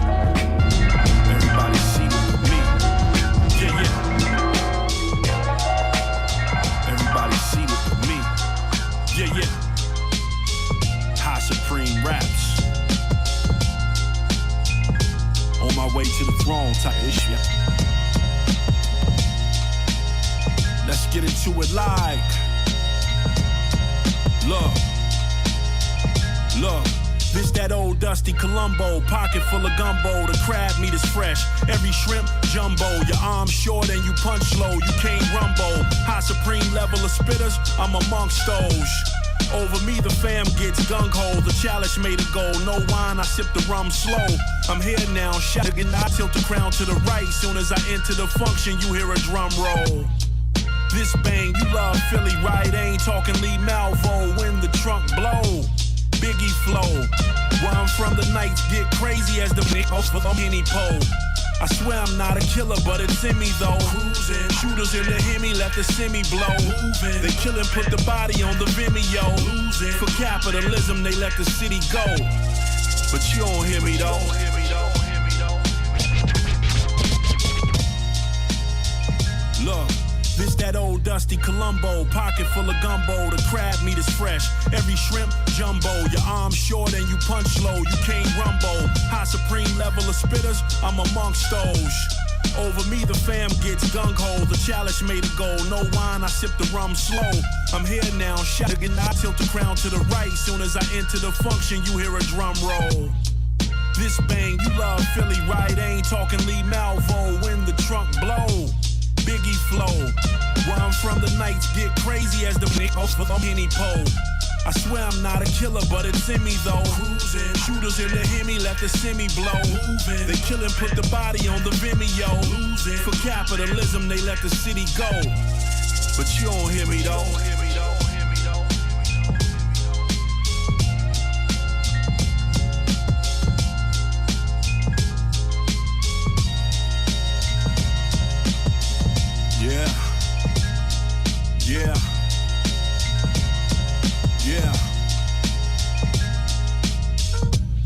Everybody see with me. Yeah, yeah. Everybody see with me. Yeah, yeah. High Supreme raps. On my way to the throne type issue. Let's get into it like. Look, this that old dusty Columbo, pocket full of gumbo, the crab meat is fresh, every shrimp jumbo, your arms short and you punch slow, you can't rumble, high supreme level of spitters, I'm amongst those. Over me the fam gets gung-ho, the chalice made of gold, no wine, I sip the rum slow. I'm here now, shotgun, I tilt the crown to the right, soon as I enter the function, you hear a drum roll. This bang, you love Philly, right? Ain't talking Lee Malvo when the trunk blow. Biggie flow. Where I'm from, the nights get crazy as the niggas for the mini pole. I swear I'm not a killer, but it's in me though. Cruising. Shooters in the Hemi let the semi blow. Moving. They kill and put the body on the Vimeo. Losing. For capitalism, they let the city go. But you don't hear me though. Look. This that old dusty Columbo, pocket full of gumbo, the crab meat is fresh, every shrimp jumbo, your arms short and you punch slow, you can't rumble, high supreme level of spitters, I'm amongst those. Over me the fam gets gung-ho, the chalice made of gold, no wine, I sip the rum slow. I'm here now, shotgun, I tilt the crown to the right, soon as I enter the function, you hear a drum roll. This bang, you love Philly, right? Ain't talking Lee Malvo when the trunk blow. Biggie flow. Where I'm from, the nights get crazy as the niggas for the mini pole. I swear I'm not a killer, but it's in me though. Cruising. Shooters in the Hemi let the semi blow. Moving. They kill and put the body on the Vimeo. Losing. For capitalism, they let the city go. But you don't hear me though. Yeah.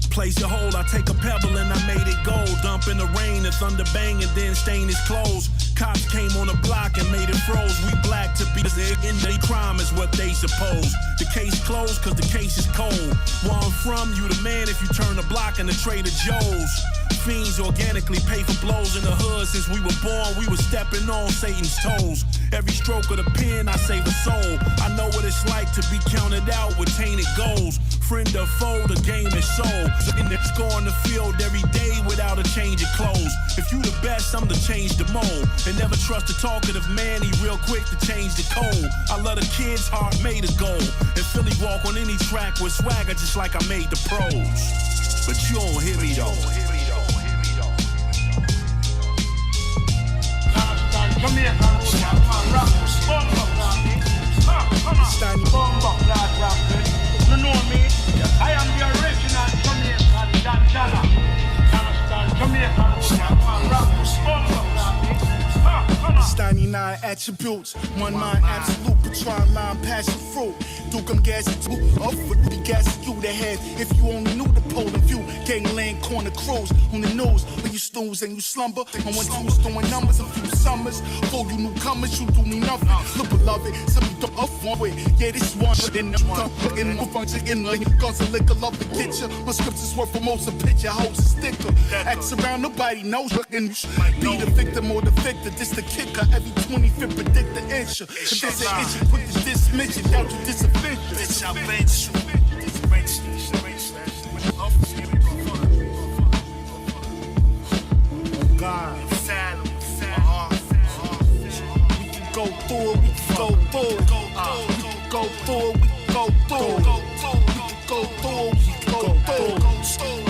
Place a hole, I take a pebble and I made it gold. Dump in the rain, and thunder bang and then stain his clothes. Cops came on the block and made it froze. We black to be in the crime is what they suppose. The case closed cause the case is cold. Where I'm from, you the man if you turn the block in the Trader Joe's. Fiends organically pay for blows in the hood. Since we were born, we were stepping on Satan's toes. Every stroke of the pen, I save a soul. I know what it's like to be counted out with tainted goals. Friend or foe, the game is sold. Looking at score on the field every day without a change of clothes. If you the best, I'm to change the mold. And never trust a talkative man, he real quick to change the code. I love the kids, heart made of gold. And Philly walk on any track with swagger just like I made the pros. But you don't hear me though. You know me, I am the original Jamaican Dandana. Steiny 9 attributes, one mind absolute, Patron line passion fruit. Duke I'm gassing too, off with the gas you the head. If you only knew the pole and view, gangland corner crews on the news. When you snooze and you slumber, and when who's throwing numbers, a few some. summers. For you newcomers, you do me nothing. Look, beloved, some you don't up one way. Yeah, this one. Then I'm in my function in like cause a liquor love to get you. My scriptures worth for most a picture, holds a sticker. Acts around, nobody knows. And be the victim or the victor. This the kicker. Every 25th predict the inch. If there's an issue, put this mention down to this offense. Bitch, I'll bench you. God, we can go through it, we can go through it. We can go through it, we can go through it. We can go through it, we can go through it.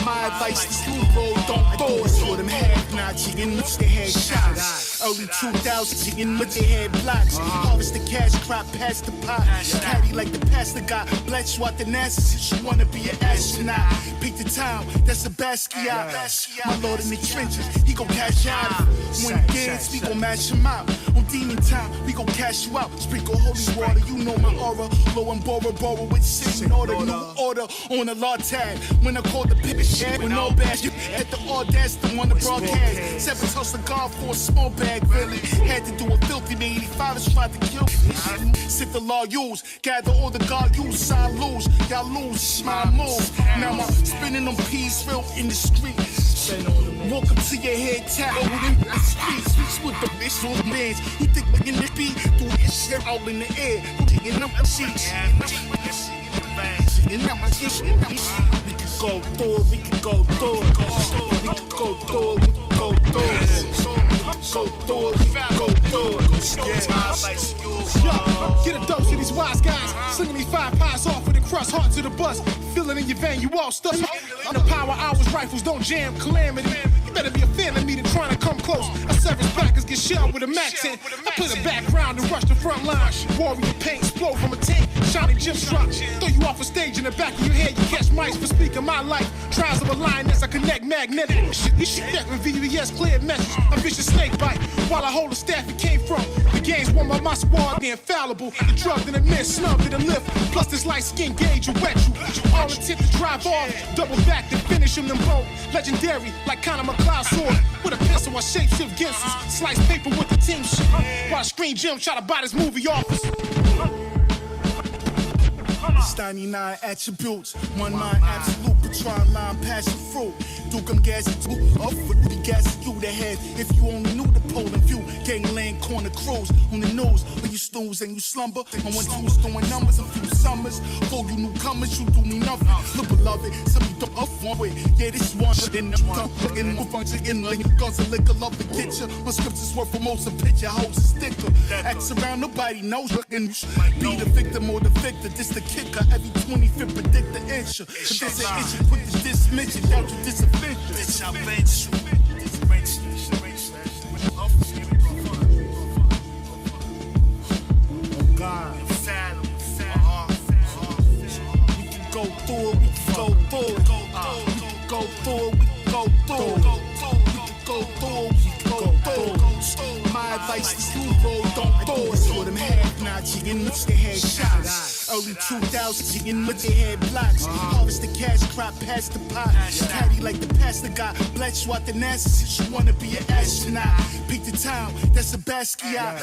My advice is you roll, don't throw it. For them have-nots, you can look they had shots. Early 2000s, you can look they had blocks. Harvest the cash crop, pass the pot. Caddy like the pastor got. Bless you out the NASA since you wanna be an astronaut. Pick the town, that's a Basquiat. My lord in the trenches, he gon' cash out. When he gets, we gon' match him out. On demon time, we gon' cash you out. Sprinkle holy water, you know my aura. Low and borrow with sin in order. New order on the law tag. When I call the pivot shit, with no bad, you at the audacity on the broadcast. 7 hustle God for a small bag, really. Had to do a filthy, the 85ers tried to kill me. Sit the law use, gather all the God use, I lose. Y'all lose, it's my move. Now I'm spinning them peas real in the streets. Walk up to your head, tap over in the streets. With the bitch on bands. You think we can be do this shit all in the air? Taking up the sheets. We can go through it, we can go through it. We can go through it, we can go through it. Go through it, we can go through it. Yo, get a dose of these wise guys. Slinging these 5 pies off with a crust, hard to the bus. Feeling in your vein, you all stuff. On the power hours, rifles don't jam, calamity. You better be a fan of me than trying to come close. I service backers get shot with a Mac 10. I play the background and rush the front line. Warrior paint, explode from a tank. Shiny gym strut. Throw you off a stage in the back of your head. You catch mics for speaking my life. Trials of a lioness, I connect magnetic. This shit that with VVS clear message. A vicious snake bite. While I hold the staff it came from. The game's won by my squad, the infallible. The drug in the miss, snubbed in the lift. Plus this light skin gauge will wet you. All intent to drive off. Double back to finish him them both. Legendary, like Conor McLeod sword. With a pencil, I shapeshift Gensels. Slice paper with the team shit. While Screen Jim try to buy this movie office. It's 99 attributes, one mind absolute, Patron line passion fruit. Duke, I'm gassing you, up for the gassing you the head. If you only knew the pole and view, gangland corner cruise on the news. When you snooze and you slumber, I want you throwing numbers a few summers. For you newcomers, you do me nothing. Look, beloved, some you don't up one way. Yeah, this one, then I'm in my function in like cause a liquor love to get you. My scriptures worth for most a picture, holds a sticker. Acts around, nobody knows. And be the victim or the victor, this the kicker. Every 25th predict the inch. If there's an issue, put this mention down to this offense. Bitch, I'll bench you. God, we can go through it, we can go through it. We can go through it, we can go through it. We can go through it, we can go through it. My advice is you roll, don't throw it. For them have-nots, you can look they had shots. Early 2000s, you can look they had blocks. Harvest the cash crop, pass the pot. Caddy like the pastor got. Bless you out the NASA since you wanna be an astronaut. Pick the town, that's a Basquiat.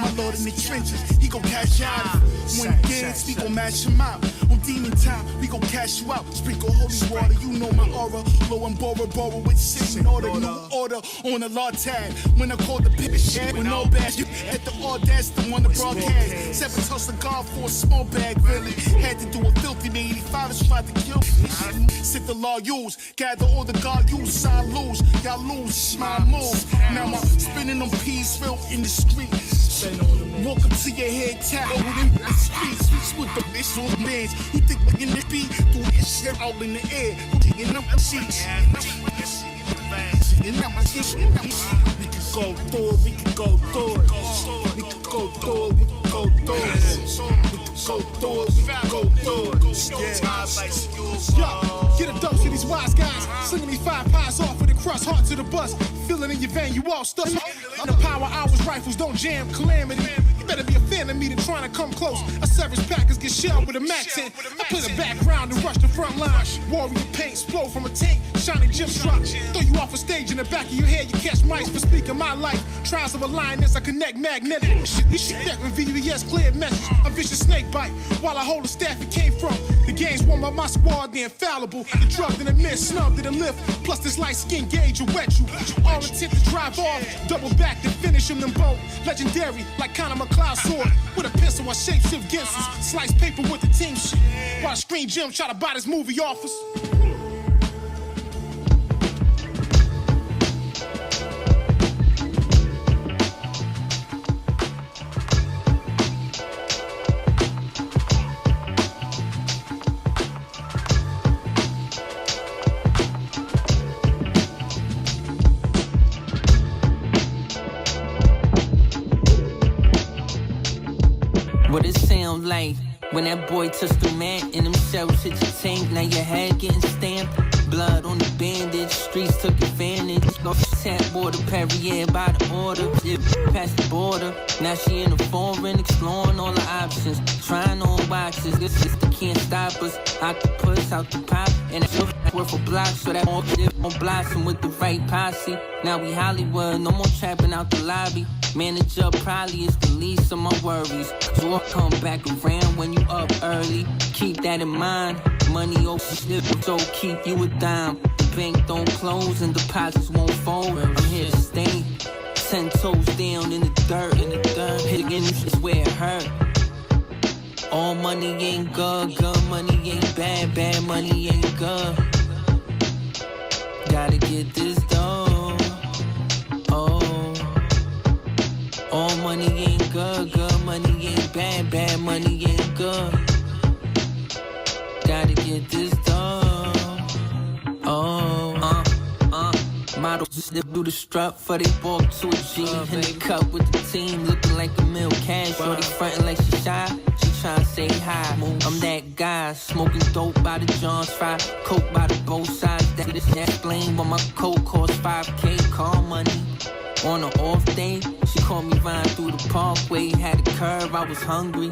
My lord in the trenches, he gon' cash out. When he gets, we gon' match him out. On demon time, we gon' cash you out. Sprinkle holy water, you know my aura. Low and borrow with sin in order. New order on the law tag. When I call the pivot shit, with no bad, you at the audacity on the broadcast. 7 hustle God for a small bag, really. Had to do a filthy, the 85ers tried to kill me. Sit the law use, gather all the God use, I lose. Y'all lose, it's my move. Now I'm spinning them peas real in the streets. Walk up to your head, tap over in the streets. With the bitch on bands. You think we can be do this shit all in the air? Taking up the sheets. We can go through it, we can go through it. We can go through it, we can go through it. We can go through it, we can go through it. Yo, get a dose of these wise guys. Slinging these 5 pies off with a crust, hard to the bus. Feeling in your vein, you all stuff. On the power hours, rifles don't jam, calamity. You better be a fan of me than trying to come close. A savage packers get shelled with a Mac 10. I play the background and rush the front line. Warrior paint, explode from a tank, shiny gym drop. Throw you off a stage in the back of your head, you catch mice for speaking my life. Trials of a lioness, I connect magnetic. This shit that with VVS clear message. A vicious snake bite while I hold the staff it came from. The game's won by my squad, the infallible. The drug in the miss, snubbed in the lift. Plus this light skin gauge will wet you. All intent to drive off, double back to finish them both. Legendary, like Conor McLeod's sword. With a pencil, I shapeshift gangsters. Slice paper with the team shit. While Screen Jim try to buy this movie office. What it sound like when that boy touched the mat and them shells hit your tank? Now your head getting stamped, blood on the bandage. Streets took advantage. No tap border, Perrier by the order. Past the border, now she in the foreign, exploring all the options, trying on boxes. This sister can't stop us. Octopus out the pop, and it's worth a block, so that all won't blossom with the right posse. Now we Hollywood, no more trapping out the lobby. Manager probably is the least of my worries. So I'll come back around when you up early. Keep that in mind. Money over slip, so keep you a dime. The bank don't close and deposits won't fold. I'm here to stay. 10 toes down in the dirt. Hitting is where it hurt. All money ain't good, good money ain't bad, bad money ain't good. Gotta get this done. Oh. All money ain't good, good money ain't bad, bad money ain't good. Gotta get this done. Models just do the strut for they walk to a G. In the cup with the team, looking like a meal cash. Shorty frontin' like she shy, she tryna say hi. I'm that guy, smoking dope by the John's fry, coke by the both sides. That explain why my coke costs 5K, call money. On an off day, she called me riding through the parkway. Had a curve, I was hungry,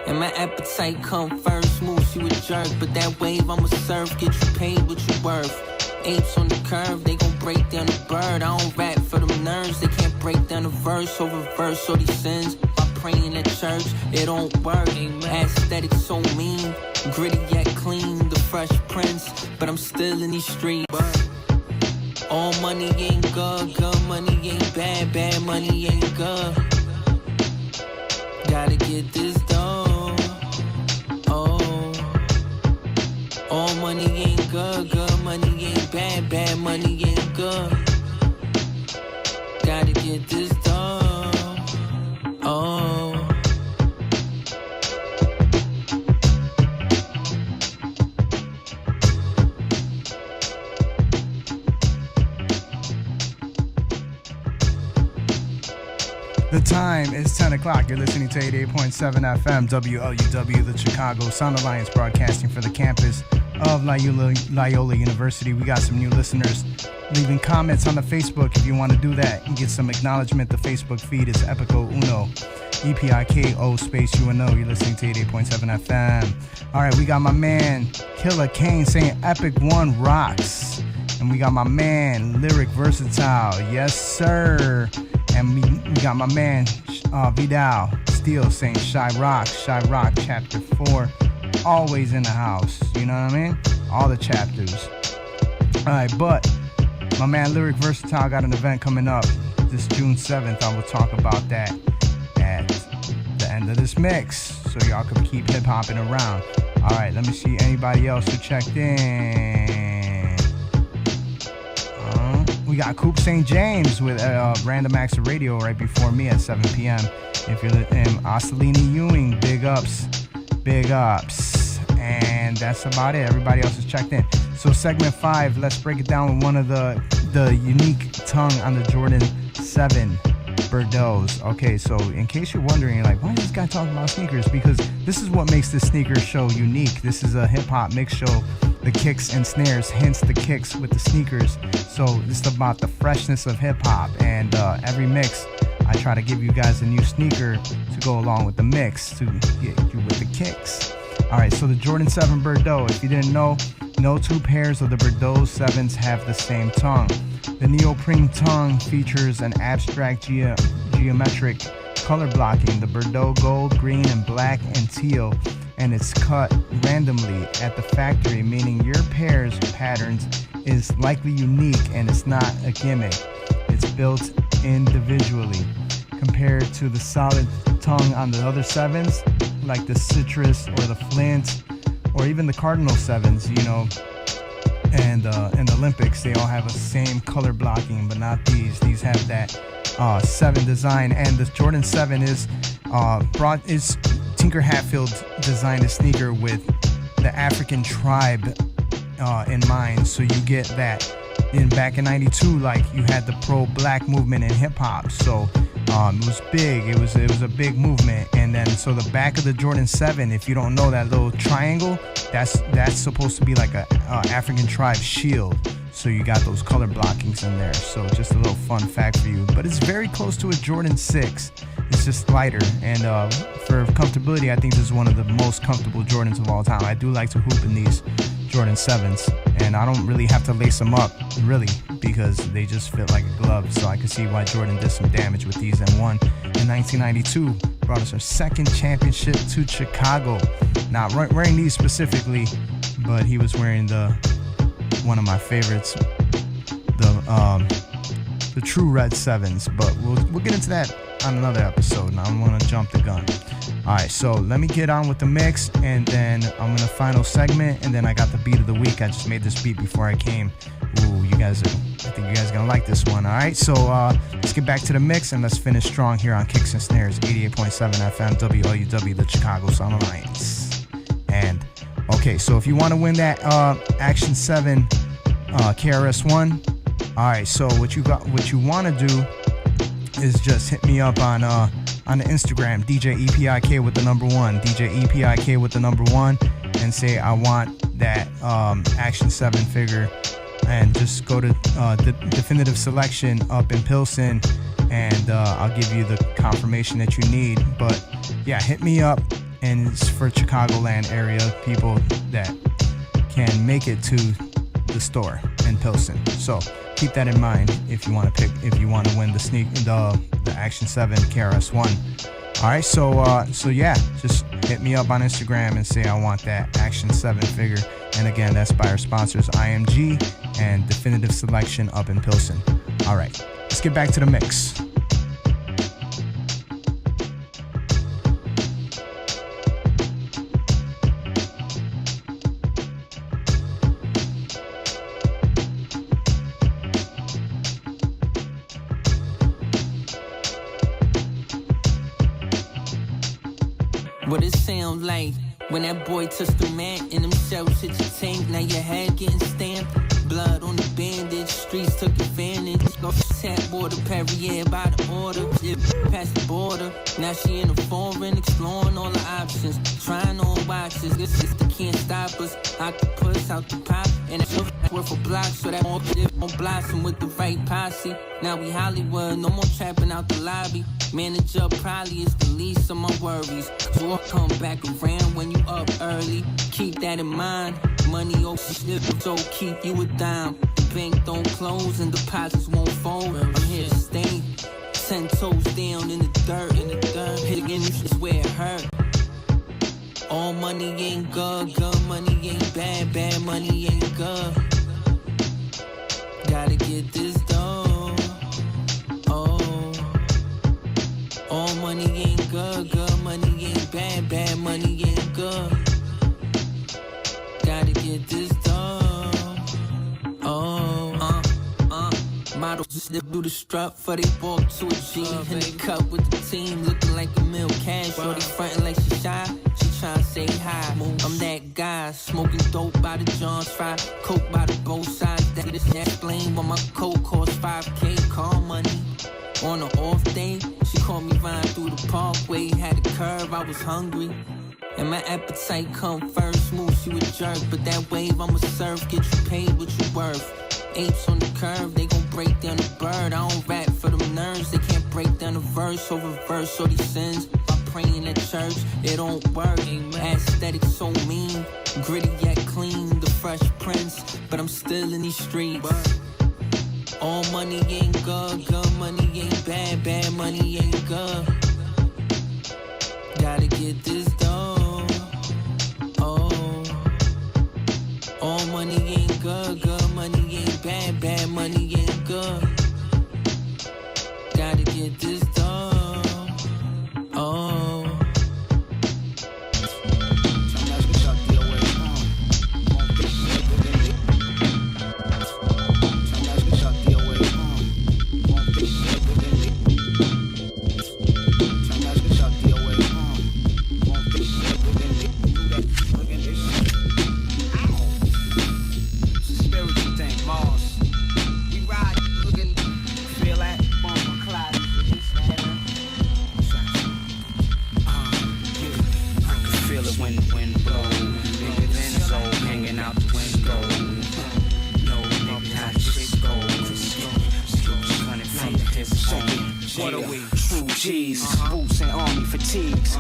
and my appetite come first. Move, she would jerk, but that wave I'ma surf. Get you paid what you worth. Apes on the curve, they gon' break down the bird. I don't rap for them nerves, they can't break down the verse or reverse all these sins. By praying at church, it don't work. Aesthetic so mean, gritty yet clean. The Fresh Prince, but I'm still in these streets. All money ain't good, good money ain't bad, bad money ain't good. Gotta get this done. Oh. All money ain't good, good money ain't bad, bad money ain't good. Gotta get this done. Oh. The time is 10 o'clock. You're listening to 88.7 FM, WLUW, the Chicago Sound Alliance, broadcasting for the campus of Loyola University. We got some new listeners leaving comments on the Facebook. If you want to do that and get some acknowledgement, the Facebook feed is Epico Uno, EPIKO space UNO. You're listening to 88.7 FM. All right, we got my man Killer Kane saying Epic One rocks. And we got my man Lyric Versatile. Yes, sir. And we got my man Vidal Steele saying Shy Rock chapter 4, always in the house, you know what I mean? All the chapters. Alright, but my man Lyric Versatile got an event coming up this June 7th. I will talk about that at the end of this mix, so y'all can keep hip-hopping around. Alright, let me see anybody else who checked in. We got Coop St. James with Random Acts of Radio right before me at 7 p.m. If you're Ossalini Ewing, big ups. And that's about it. Everybody else is checked in. So segment 5, let's break it down with one of the unique tongue on the Jordan 7 Bordeaux. Okay, so in case you're wondering, you're like, why is this guy talking about sneakers? Because this is what makes this sneaker show unique. This is a hip-hop mix show. The kicks and snares, hence the kicks with the sneakers. So this is about the freshness of hip-hop. And every mix, I try to give you guys a new sneaker to go along with the mix to get you with the kicks. Alright, so the Jordan 7 Bordeaux, if you didn't know, no two pairs of the Bordeaux 7s have the same tongue. The neoprene tongue features an abstract geometric color blocking, the Bordeaux gold, green, and black and teal, and it's cut randomly at the factory, meaning your pair's patterns is likely unique and it's not a gimmick. It's built individually. Compared to the solid tongue on the other 7s, like the Citrus or the Flint, or even the Cardinal 7s, you know, and the Olympics, they all have the same color blocking, but not these. These have that 7 design, and the Jordan 7 is Tinker Hatfield designed a sneaker with the African tribe in mind, so you get that. Back in '92, like, you had the pro-black movement in hip-hop, so it was big. It was a big movement. And then so the back of the Jordan 7, if you don't know, that little triangle, that's supposed to be like a African tribe shield. So you got those color blockings in there. So just a little fun fact for you. But it's very close to a Jordan 6. It's just lighter. And for comfortability, I think this is one of the most comfortable Jordans of all time. I do like to hoop in these Jordan 7s, and I don't really have to lace them up, really, because they just fit like a glove. So I can see why Jordan did some damage with these, and won in 1992. Brought us our second championship to Chicago. Not wearing these specifically, but he was wearing one of my favorites, the true red 7s. But we'll get into that on another episode. Now I'm gonna jump the gun. Alright, so let me get on with the mix, and then I'm gonna final segment, and then I got the beat of the week. I just made this beat before I came. Ooh, I think you guys are gonna like this one. Alright, so let's get back to the mix, and let's finish strong here on Kicks and Snares, 88.7 FM, WLUW, the Chicago Sound Alliance. And okay, so if you want to win that Action 7 KRS-One, alright, so what you want to do is just hit me up on the Instagram, DJ EPIK with the number 1, DJ EPIK with the number 1, and say I want that Action 7 figure, and just go to the Definitive Selection up in Pilsen, and I'll give you the confirmation that you need. But yeah, hit me up, and it's for Chicagoland area people that can make it to the store in Pilsen. So keep that in mind if you want to win the Action 7 KRS-One. Alright, so yeah, just hit me up on Instagram and say I want that Action 7 figure. And again, that's by our sponsors IMG and Definitive Selection up in Pilsen. Alright, let's get back to the mix. What it sound like when that boy touched the mat and them shells hit your tank? Now your head getting stamped, blood on the bandage, streets took advantage. Tap border, Perrier by the order, past the border. Now she in the foreign, exploring all the options, trying on watches. This sister can't stop us. Octopus out the pop, and it's worth a block, so that more won't blossom with the right posse. Now we Hollywood, no more trapping out the lobby. Manager probably is the least of my worries. So I'll come back around when you up early. Keep that in mind. Money over slip, so keep you a dime. The bank don't close and deposits won't fold. I'm here to stay. 10 toes down in the dirt. Hitting is where it hurt. All money ain't good, good money ain't bad, bad money ain't good. Gotta get this dough. Oh, all money ain't good, good money ain't bad, bad money ain't good. Gotta get this dough. Models slip through the strut for they walk to a G. In the cup with the team, looking like a meal cash. Shorty frontin' like she shy, she tryna say hi. I'm that guy, smoking dope by the John's fry, coke by the both sides. That explain why my coke costs 5K, car money. On an off day, she called me Vine through the parkway. Had a curve, I was hungry, and my appetite come first. Smooth, she would jerk, but that wave I'ma surf. Get you paid what you worth. Apes on the curve, they gon' break down the bird. I don't rap for them nerves. They can't break down a verse over verse. All these sins, I pray in the church, it don't work. Aesthetic so mean, gritty yet clean. The Fresh Prince, but I'm still in these streets. All money ain't good, good money ain't bad, bad money ain't good. Gotta get this done. Oh, all money ain't good, good money ain't bad, bad money ain't good. Gotta get this done. Oh. Boots and army fatigues,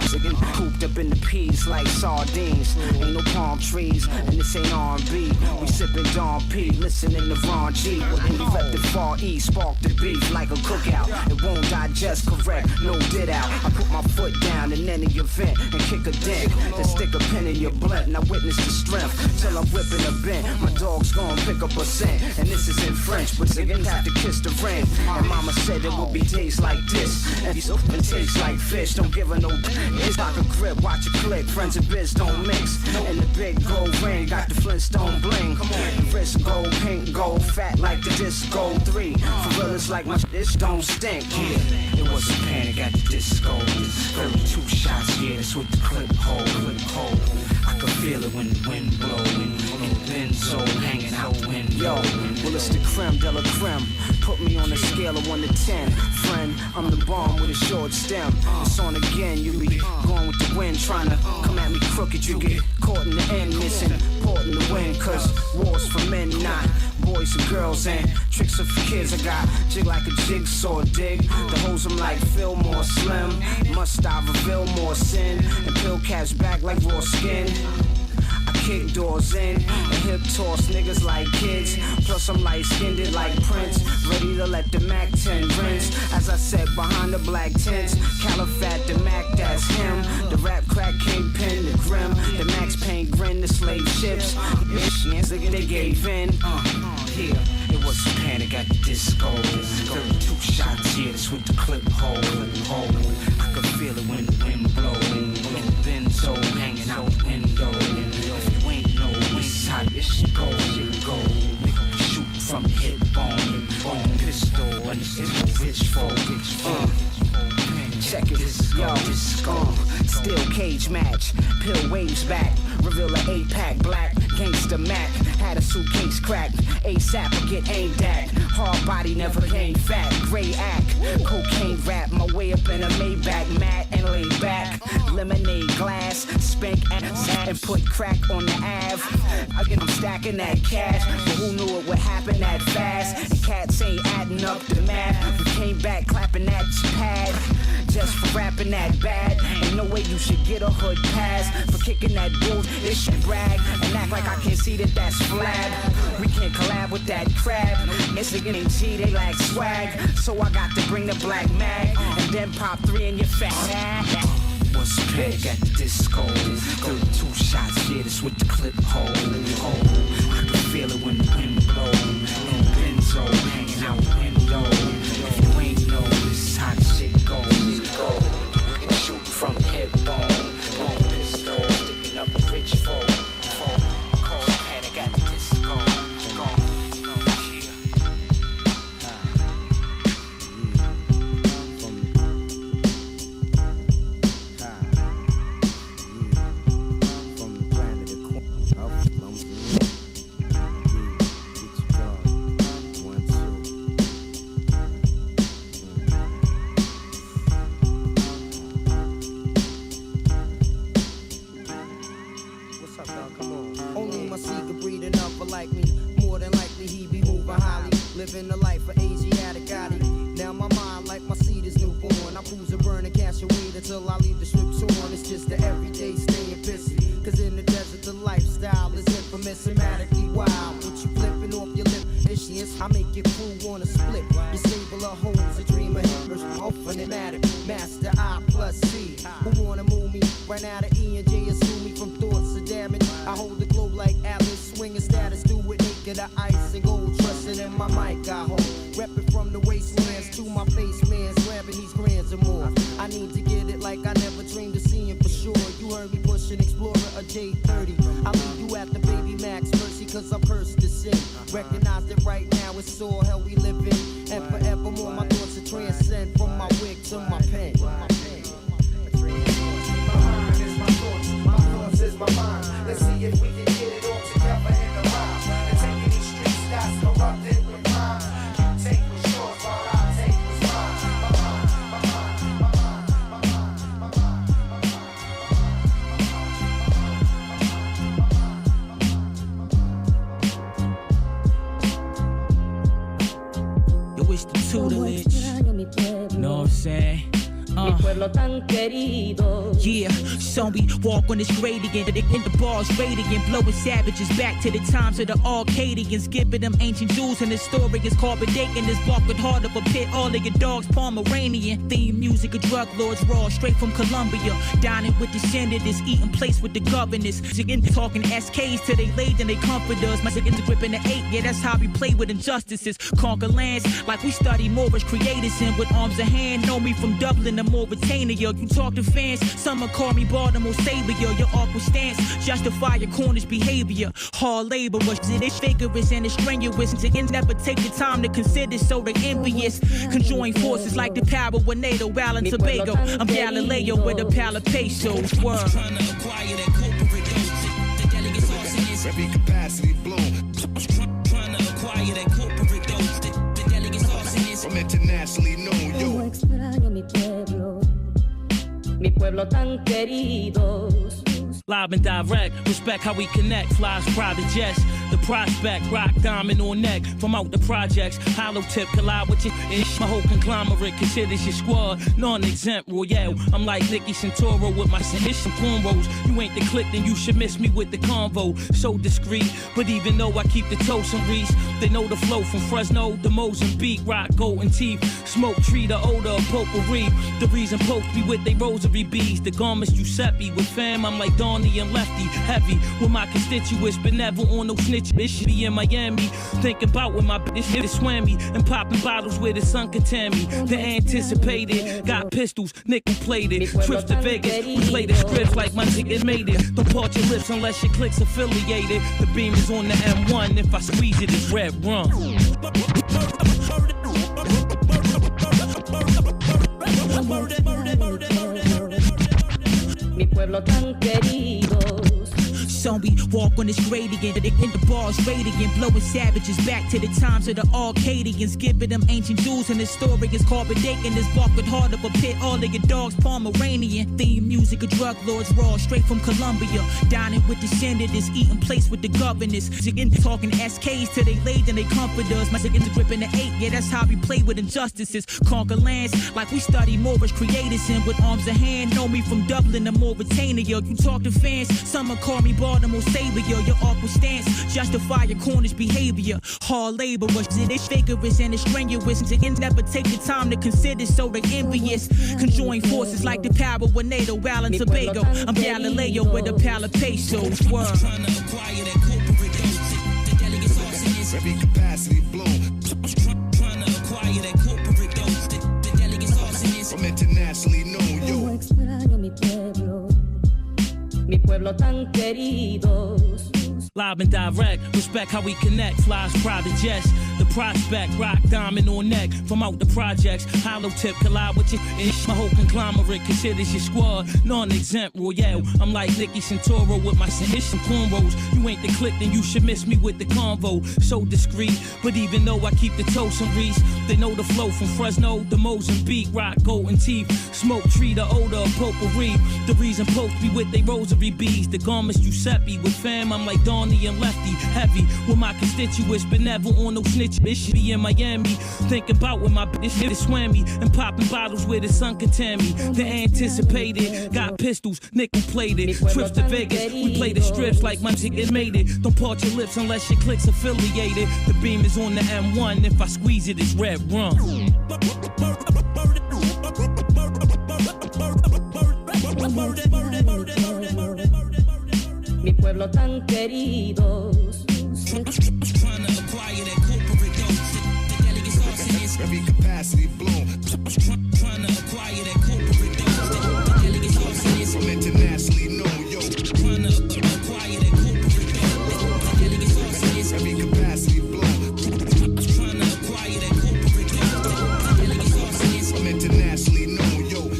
cooped up in the peas like sardines. Ain't no palm trees, and this ain't R&B. We sippin' Don P, listening to Ron G. And we rep the Far East, spark the beef like a cookout. It won't digest correct, no did out. I put my foot down in any event and kick a dent. Then stick a pin in your blunt and I witness the strength till I'm whipping a bent. My dog's gonna pick up a scent, and this is in French, but niggas have to kiss the ring. And mama said it would be days like this, and it tastes like fish. Don't give her no. It's like a grip, watch it click. Friends and biz don't mix. And the big gold ring got the Flintstone bling. The wrist gold, pink gold, fat like the disco 3. For real, it's like my this don't stink. Yeah, it was a panic at the disco. 32 shots, yeah, that's with the clip hole. I can feel it when the wind blow. And the benzo hanging out window. Well, it's the creme de la creme. Put me on a scale of 1 to 10. Friend, I'm the bomb with a short stem. It's on again, you be going with the wind. Trying to come at me crooked, you get caught in the end. Missing, important to win, cause war's for men, not boys and girls. And tricks are for kids. I got jig like a jigsaw dig. The hoes I'm like Fillmore Slim. Must I reveal more sin? And pill caps back like raw skin. I kick doors in and hip toss niggas like kids. Plus I'm light skinned like Prince, ready to let the Mac 10 rinse. As I sat behind the black tents, Califat the Mac, that's him. The rap crack kingpin, the grim, the Max Payne grin, the slave ships. They gave in. Yeah, it was a panic at the disco. 32 shots, yeah, this with the clip hole. I could feel it when the wind blow. And the benzo hanging out the window. If you ain't know, this is how this shit go. Nigga, shoot from the hip bone, pistol, and it's no rich folk. Check it, yo, still cage match, pill waves back, reveal a 8-pack, black, gangsta Mac, had a suitcase cracked, ASAP or get aimed at, hard body never gained fat, gray act, cocaine rap, my way up in a Maybach, matte and laid back, lemonade glass, spank and put crack on the Ave, I'm stacking that cash, but who knew it would happen that fast, and cats ain't adding up the math, we came back clapping that pad, just for rapping that bad. Ain't no way you should get a hood pass for kicking that bull. It should brag and act like I can't see that that's flab. We can't collab with that crab. It's the G, they lack swag. So I got to bring the black mag and then pop 3 in your fat. Was big at the disco. 32 shots, yeah, this with the clip hole. I can feel it when the wind blow. And benzo hanging out the window. If you ain't know, this is how the shit goes. Shoot from the hip bone pistol, sticking up a rich folk. Cause panic at the disco. I cruise and burn and cash away until I leave the strip torn. It's just the everyday staying busy. Cause in the desert the lifestyle is infamous, somatically wild. With you flipping off your lip, issues, I make your crew wanna split. Your stable of homes, a dream of hitters, all fanatic. Master I plus C. Who wanna move me? Right now the E and J assume me from thoughts of damage. I hold the globe like Atlas, swinging status, do it naked of ice and gold. Trusting in my mic, I hold. Repping from the wastelands to my face man's grabbing these grands and more. I need to get it like I never dreamed of seeing for sure. You heard me pushing Explorer a J30. I leave you at the Baby Max Mercy cause I'm cursed to sin. Recognize that right now it's all hell we live in. And forevermore my thoughts are transcend from my wig to my pen. My thoughts is my mind. Let's see if we can get it all together in the rhyme. And taking these streets that's corrupted with mine. You take what's yours while I take what's mine. Yo, it's the tutelage. Know what I'm saying? Mi pueblo tan querido. Yeah, so we walk on this gradient, in the bars radiant, blowing savages back to the times of the Arcadians, giving them ancient jewels, and the story is called Badakin. This walk with heart of a pit, all of your dogs Pomeranian. Theme music of drug lords, raw straight from Colombia, dining with the senators, eating place with the governors, talking SKs till they laid and they comfort us. My second gripping the 8, yeah, that's how we play with injustices. Conquer lands like we study Moorish creators, and with arms in hand, know me from Dublin to Mauritania. You talk to fans, some call me Baltimore Savior. Your awkward stance justify your cornish behavior. Hard labor, it is vigorous and it's strenuous. And never take the time to consider, so they envious. Conjoin forces like the power with NATO, Val and Tobago. I'm Galileo with a pal of pesos. Word. Trying to acquire that corporate dose. The delegates arsonist. Every capacity blown. Trying to acquire that corporate dose. The delegates arsonist. I'm internationally known, yo. Extraño mi pueblo. Mi pueblo tan queridos. Live and direct, respect how we connect. Flies private jets, the prospect, rock diamond on neck. From out the projects, hollow tip collide with your ish. My whole conglomerate considers your squad non-exempt royale. I'm like Nicky Santoro with my submission cornrows. You ain't the click, then you should miss me with the convo. So discreet, but even though I keep the toast and reach, they know the flow from Fresno to Mozambique. Rock golden teeth, smoke tree, the odor of potpourri. The reason popes be with they rosary beads. The garments Giuseppe with fam, I'm like Donnie and Lefty, heavy with my constituents, but never on no snitch. Bitch be in Miami, thinking about when my bitch hit a swammy and popping bottles where the sun can tan me. The anticipated, got pistols, nickel plated. Trips to Vegas, we play the scripts like my niggas made it. Don't part your lips unless your click's affiliated. The beam is on the M1, if I squeeze it, it's red rum. Mi pueblo tan queridos. So we walk on this gradient, in the bars radiant, blowing savages back to the times of the Arcadians, giving them ancient jewels, and the story is called Badakin. This walk with heart of a pit, all of your dogs Pomeranian. Theme music of drug lords, raw straight from Colombia, dining with the senators, eating place with the governors, talking SKs till they laid and they comfort us. My second gripping the 8, yeah, that's how we play with injustices. Conquer lands like we study Moorish creators, and with arms in hand, know me from Dublin to Mauritania. You talk to fans, some call me Baltimore Savior. Your awkward stance justify your cornish behavior. Hard labor, it is vigorous and it's strenuous. And never take the time to consider, so they envious. Conjoin forces like the power with NATO, Val and Tobago. I'm Galileo with a pal of pesos. Word. Trying to acquire that corporate dose. The delegates arsonist. Every capacity blown. Trying to acquire that corporate dose. The delegates arsonist. I'm internationally known, yo. Extraño mi pueblo. Mi pueblo tan queridos. Live and direct, respect how we connect. Flies private jets, the prospect, rock diamond on neck. From out the projects, hollow tip collide with your ish. My whole conglomerate considers your squad non-exempt royale. I'm like Nicky Santoro with my submission cornrows. You ain't the click, then you should miss me with the convo. So discreet, but even though I keep the toast and reach, they know the flow from Fresno to Mozambique. Rock golden teeth, smoke tree, the odor of potpourri. The reason popes be with they rosary beads. The garments Giuseppe with fam, I'm like Donnie and Lefty, heavy with my constituents, but never on no snitch. bitch be in Miami. Thinking about when my bitch swam me and popping bottles where the sun could tan me. The anticipated, got pistols, nickel plated. Trips to Vegas, we play the strips like my nigga made it. Don't part your lips unless your click's affiliated. The beam is on the M1, if I squeeze it, it's red rum. Mi pueblo tan querido. Every capacity blown. Trying to acquire that corporate dose. I'm internationally known, yo. Trying to acquire that corporate dose. Every capacity blown. Trying to acquire that corporate dose. I'm internationally known, yo.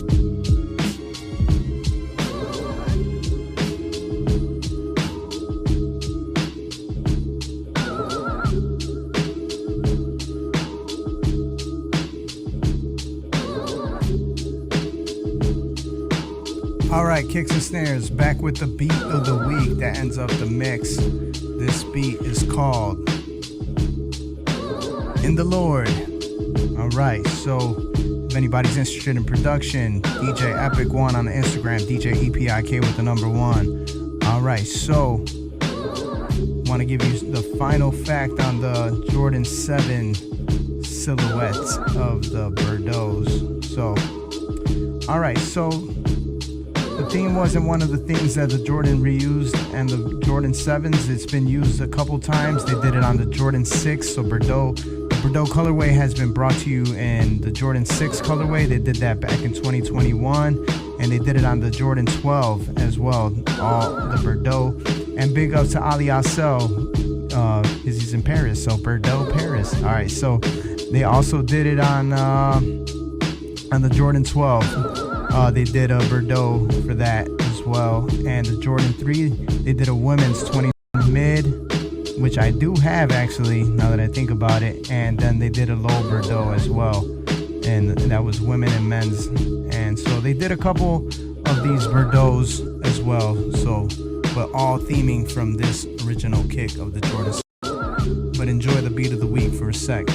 Alright, Kicks and Snares, back with the beat of the week that ends up the mix. This beat is called In the Lord. Alright, so if anybody's interested in production, DJ Epic 1 on the Instagram, DJ EPIK with the number 1. Alright, so want to give you the final fact on the Jordan 7 silhouettes of the Bordeaux. So, alright, so the theme wasn't one of the things that the Jordan reused, and the Jordan 7s, it's been used a couple times. They did it on the Jordan 6, so Bordeaux. The Bordeaux colorway has been brought to you in the Jordan 6 colorway. They did that back in 2021, and they did it on the Jordan 12 as well, all the Bordeaux. And big up to Ali Assel, because he's in Paris, so Bordeaux, Paris. All right, so they also did it on the Jordan 12. They did a Bordeaux for that as well. And the Jordan 3, they did a women's 20 mid, which I do have actually, now that I think about it. And then they did a low Bordeaux as well. And that was women and men's. And so they did a couple of these Bordeaux as well. So, but all theming from this original kick of the Jordan. But enjoy the beat of the week for a sec.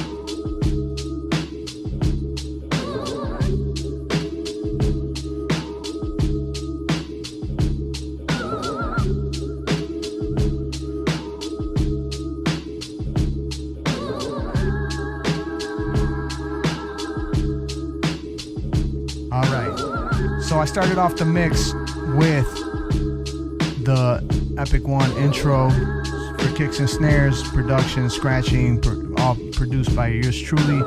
So I started off the mix with the Epic One intro for Kicks and Snares, production, scratching, all produced by yours truly.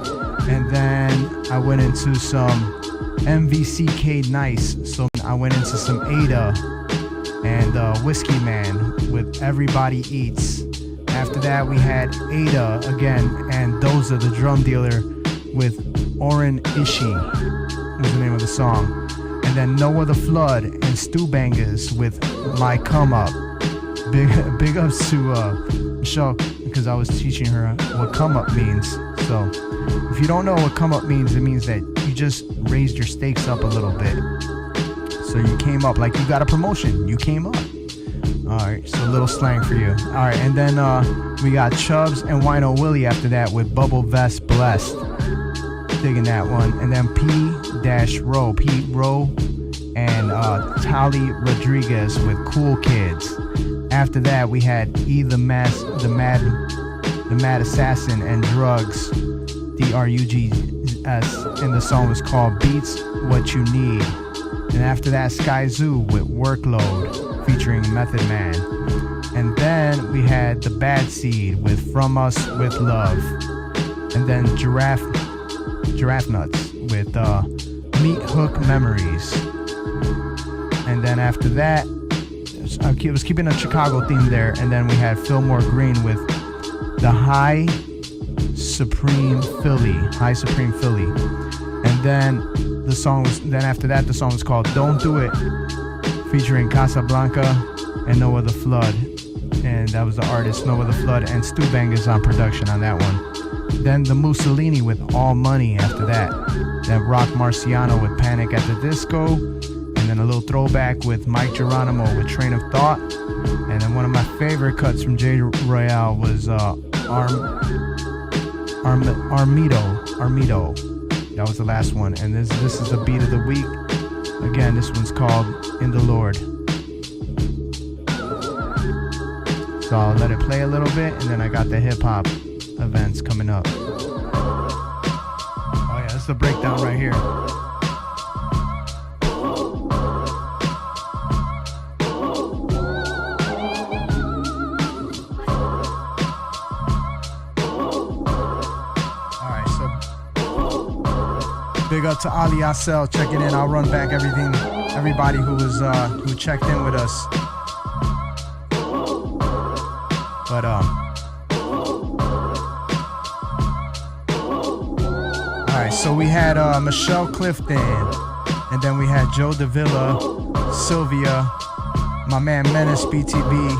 And then I went into some MVCK Nice. So I went into some Ada and Whiskey Man with Everybody Eats. After that we had Ada again and Doza the Drum Dealer with Oren Ishi was the name of the song. And then Noah the Flood and Stu Bangers with My Come Up. Big ups to Michelle, because I was teaching her what come up means. So if you don't know what come up means, it means that you just raised your stakes up a little bit. So you came up, like you got a promotion, you came up. Alright, so a little slang for you. Alright, and then we got Chubbs and Wino Willie after that with Bubble Vest Blessed. Digging that one. And then P-Row, Pete Rowe and Tali Rodriguez with Cool Kids. After that we had E the Mad Assassin and Drugs, D-R-U-G-S, and the song was called Beats What You Need. And after that Sky Zoo with Workload featuring Method Man. And then we had The Bad Seed with From Us With Love. And then Giraffe Nuts with Meat Hook Memories. And then after that, I was keeping a Chicago theme there. And then we had Fillmore Green with the High Supreme Philly. And then the song was, then after that the song was called Don't Do It, featuring Casablanca and Noah the Flood. And that was the artist Noah the Flood, and Stu Bangers on production on that one. Then the Mussolini with All Money after that. Then Rock Marciano with Panic at the Disco. And then a little throwback with Mike Geronimo with Train of Thought. And then one of my favorite cuts from J Royale was Armido. That was the last one. And this is the beat of the week. Again, this one's called In the Lord. So I'll let it play a little bit, and then I got the hip-hop events coming up. Oh yeah, this is the breakdown right here. Alright, so big up to Ali Asel checking in. I'll run back everybody who checked in with us. But alright, so we had Michelle Clifton, and then we had Joe Davila, Sylvia, my man Menace BTB.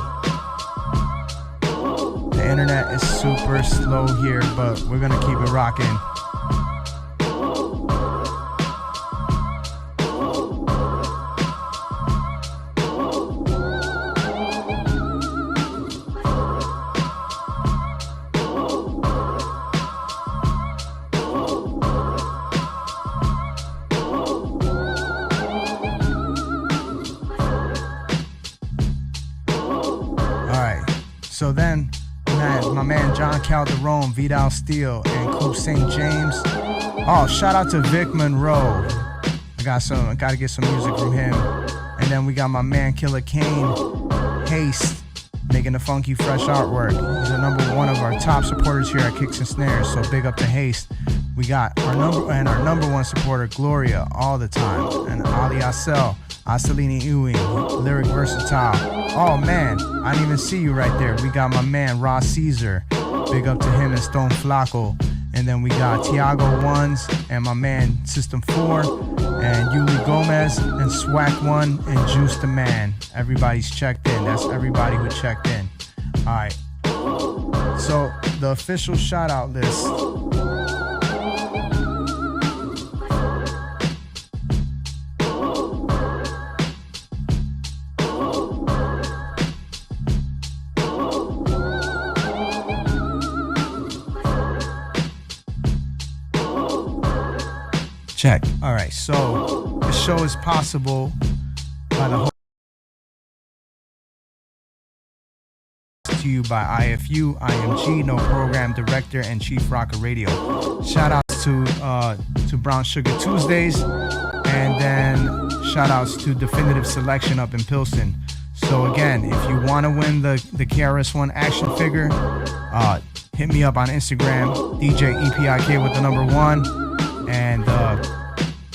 The internet is super slow here, but we're gonna keep it rocking. So then, my man John Calderon, Vidal Steele, and Coop St. James. Oh, shout out to Vic Monroe. I gotta get some music from him. And then we got my man Killer Kane, Haste, making the funky fresh artwork. He's one of our top supporters here at Kicks and Snares, so big up to Haste. We got our number one supporter, Gloria, all the time, and Ali Asel, Aselini Ewing, Lyric Versatile. Oh man, I didn't even see you right there. We got my man Ross Caesar, big up to him and Stone Flacco. And then we got Tiago Ones and my man System 4 and Yuli Gomez and Swack 1 and Juice the Man. Everybody's checked in. That's everybody who checked in. Alright. So the official shout out list. Check. All right, so the show is possible by the host to you by IFU IMG, no program director, and ChiefRocka Radio. Shout outs to Brown Sugar Tuesdays, and then shout outs to Definitive Selection up in Pilsen. So again, if you want to win the KRS-One action figure, hit me up on Instagram, DJ EPIK with the number 1. And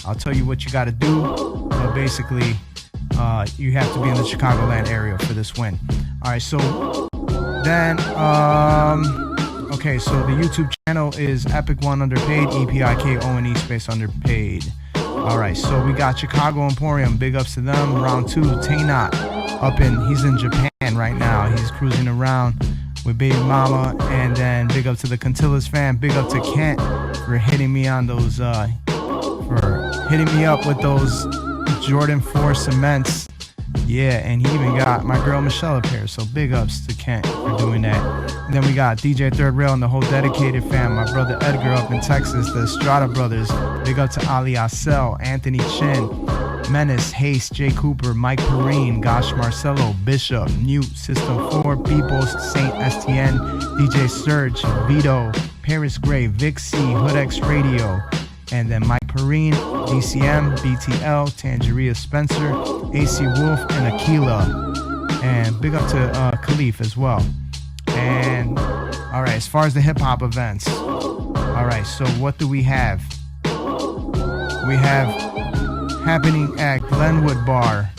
I'll tell you what you got to do. But basically, you have to be in the Chicagoland area for this win. All right, so then, okay, so the YouTube channel is Epic One Underpaid, EPIKONE space underpaid. All right, so we got Chicago Emporium, big ups to them. Round 2, Tainat, he's in Japan right now. He's cruising around with Baby Mama. And then big up to the Contillas fan, big up to Kent for hitting me on those, for hitting me up with those Jordan 4 cements. Yeah, and he even got my girl Michelle up here, so big ups to Kent for doing that. And then we got DJ Third Rail and the whole dedicated fam, my brother Edgar up in Texas, the Estrada brothers, big up to Ali Asel, Anthony Chin, Menace, Haste, Jay Cooper, Mike Perrine, Gosh Marcelo, Bishop, Newt, System 4, Peoples, Saint STN, DJ Surge, Vito, Paris Gray, Vic C, Hood X Radio, and then Mike Perrine, DCM, BTL, Tangeria Spencer, AC Wolf, and Aquila. And big up to Khalif as well. And alright, as far as the hip-hop events, alright, so what do we have? We have happening at Glenwood Bar.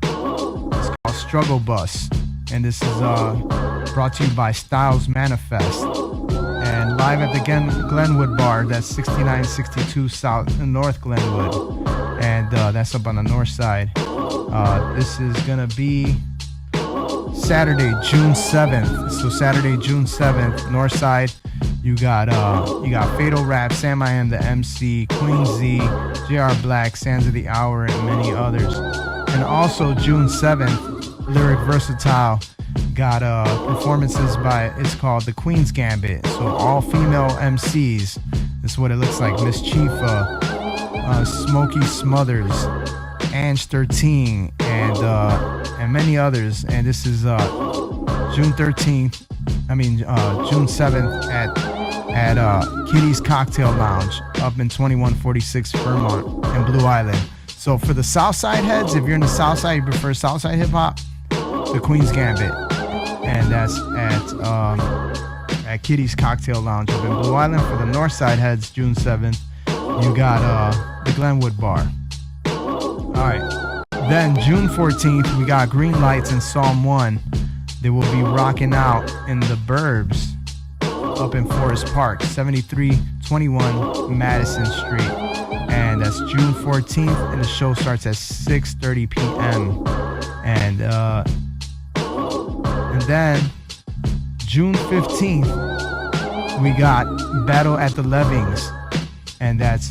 It's called Struggle Bus, and this is brought to you by Styles Manifest. And live at the Glenwood Bar, that's 6962 North Glenwood, and that's up on the north side. This is gonna be Saturday, June 7th. So Saturday, June 7th, north side. You got Fatal Rap, Sam I Am the MC, Queen Z, JR Black, Sands of the Hour, and many others. And also June 7th, Lyric Versatile, got performances by, it's called the Queen's Gambit. So all female MCs. This is what it looks like. Miss Chiefah, Smokey Smothers, Ange 13, and many others. And this is June 7th at Kitty's Cocktail Lounge up in 2146 Fairmont in Blue Island. So for the Southside heads, if you're in the Southside, you prefer Southside hip hop, the Queen's Gambit, and that's at Kitty's Cocktail Lounge up in Blue Island. For the Northside heads, June 7th, you got the Glenwood Bar. All right. Then June 14th, we got Green Lights in Psalm 1. They will be rocking out in the Burbs up in Forest Park, 7321 Madison Street. And that's June 14th, and the show starts at 6:30 p.m. And then June 15th, we got Battle at the Levings, and that's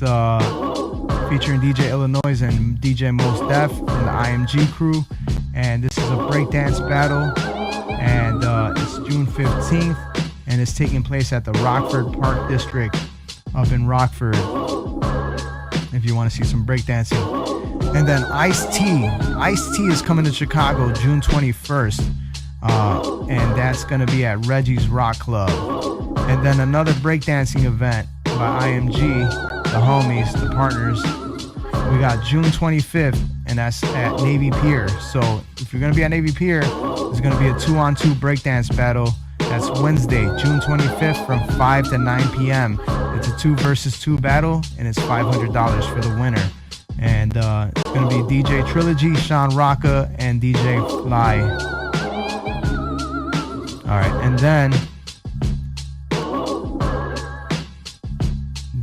featuring DJ Illinois and DJ Mos Def and the IMG crew. And this is a breakdance battle, and it's June 15th, and it's taking place at the Rockford Park District up in Rockford, if you want to see some breakdancing. And then Ice-T is coming to Chicago June 21st, and that's going to be at Reggie's Rock Club. And then another breakdancing event by IMG, the homies, the partners. We got June 25th, and that's at Navy Pier. So if you're going to be at Navy Pier, there's going to be a 2-on-2 breakdance battle. That's Wednesday, June 25th from 5 to 9 p.m. It's a 2 versus 2 battle, and it's $500 for the winner. And it's going to be DJ Trilogy, Sean Rocka, and DJ Fly. All right, and then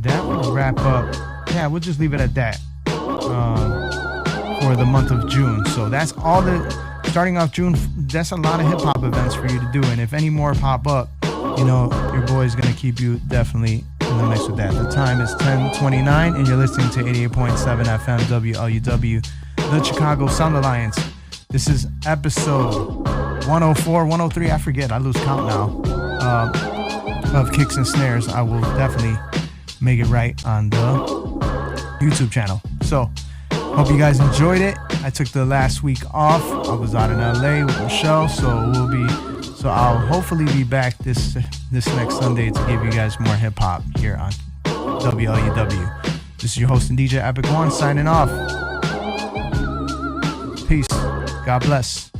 that would wrap up. Yeah, we'll just leave it at that for the month of June. So that's all starting off June. That's a lot of hip-hop events for you to do. And if any more pop up, you know, your boy's going to keep you definitely in the mix with that. The time is 10:29, and you're listening to 88.7 FM WLUW, the Chicago Sound Alliance. This is episode 104, 103, I forget, I lose count now, of Kicks and Snares. I will definitely make it right on the YouTube channel. So, hope you guys enjoyed it. I took the last week off. I was out in LA with Michelle, so I'll hopefully be back this next Sunday to give you guys more hip hop here on WLUW. This is your host and DJ Epic One signing off. Peace. God bless.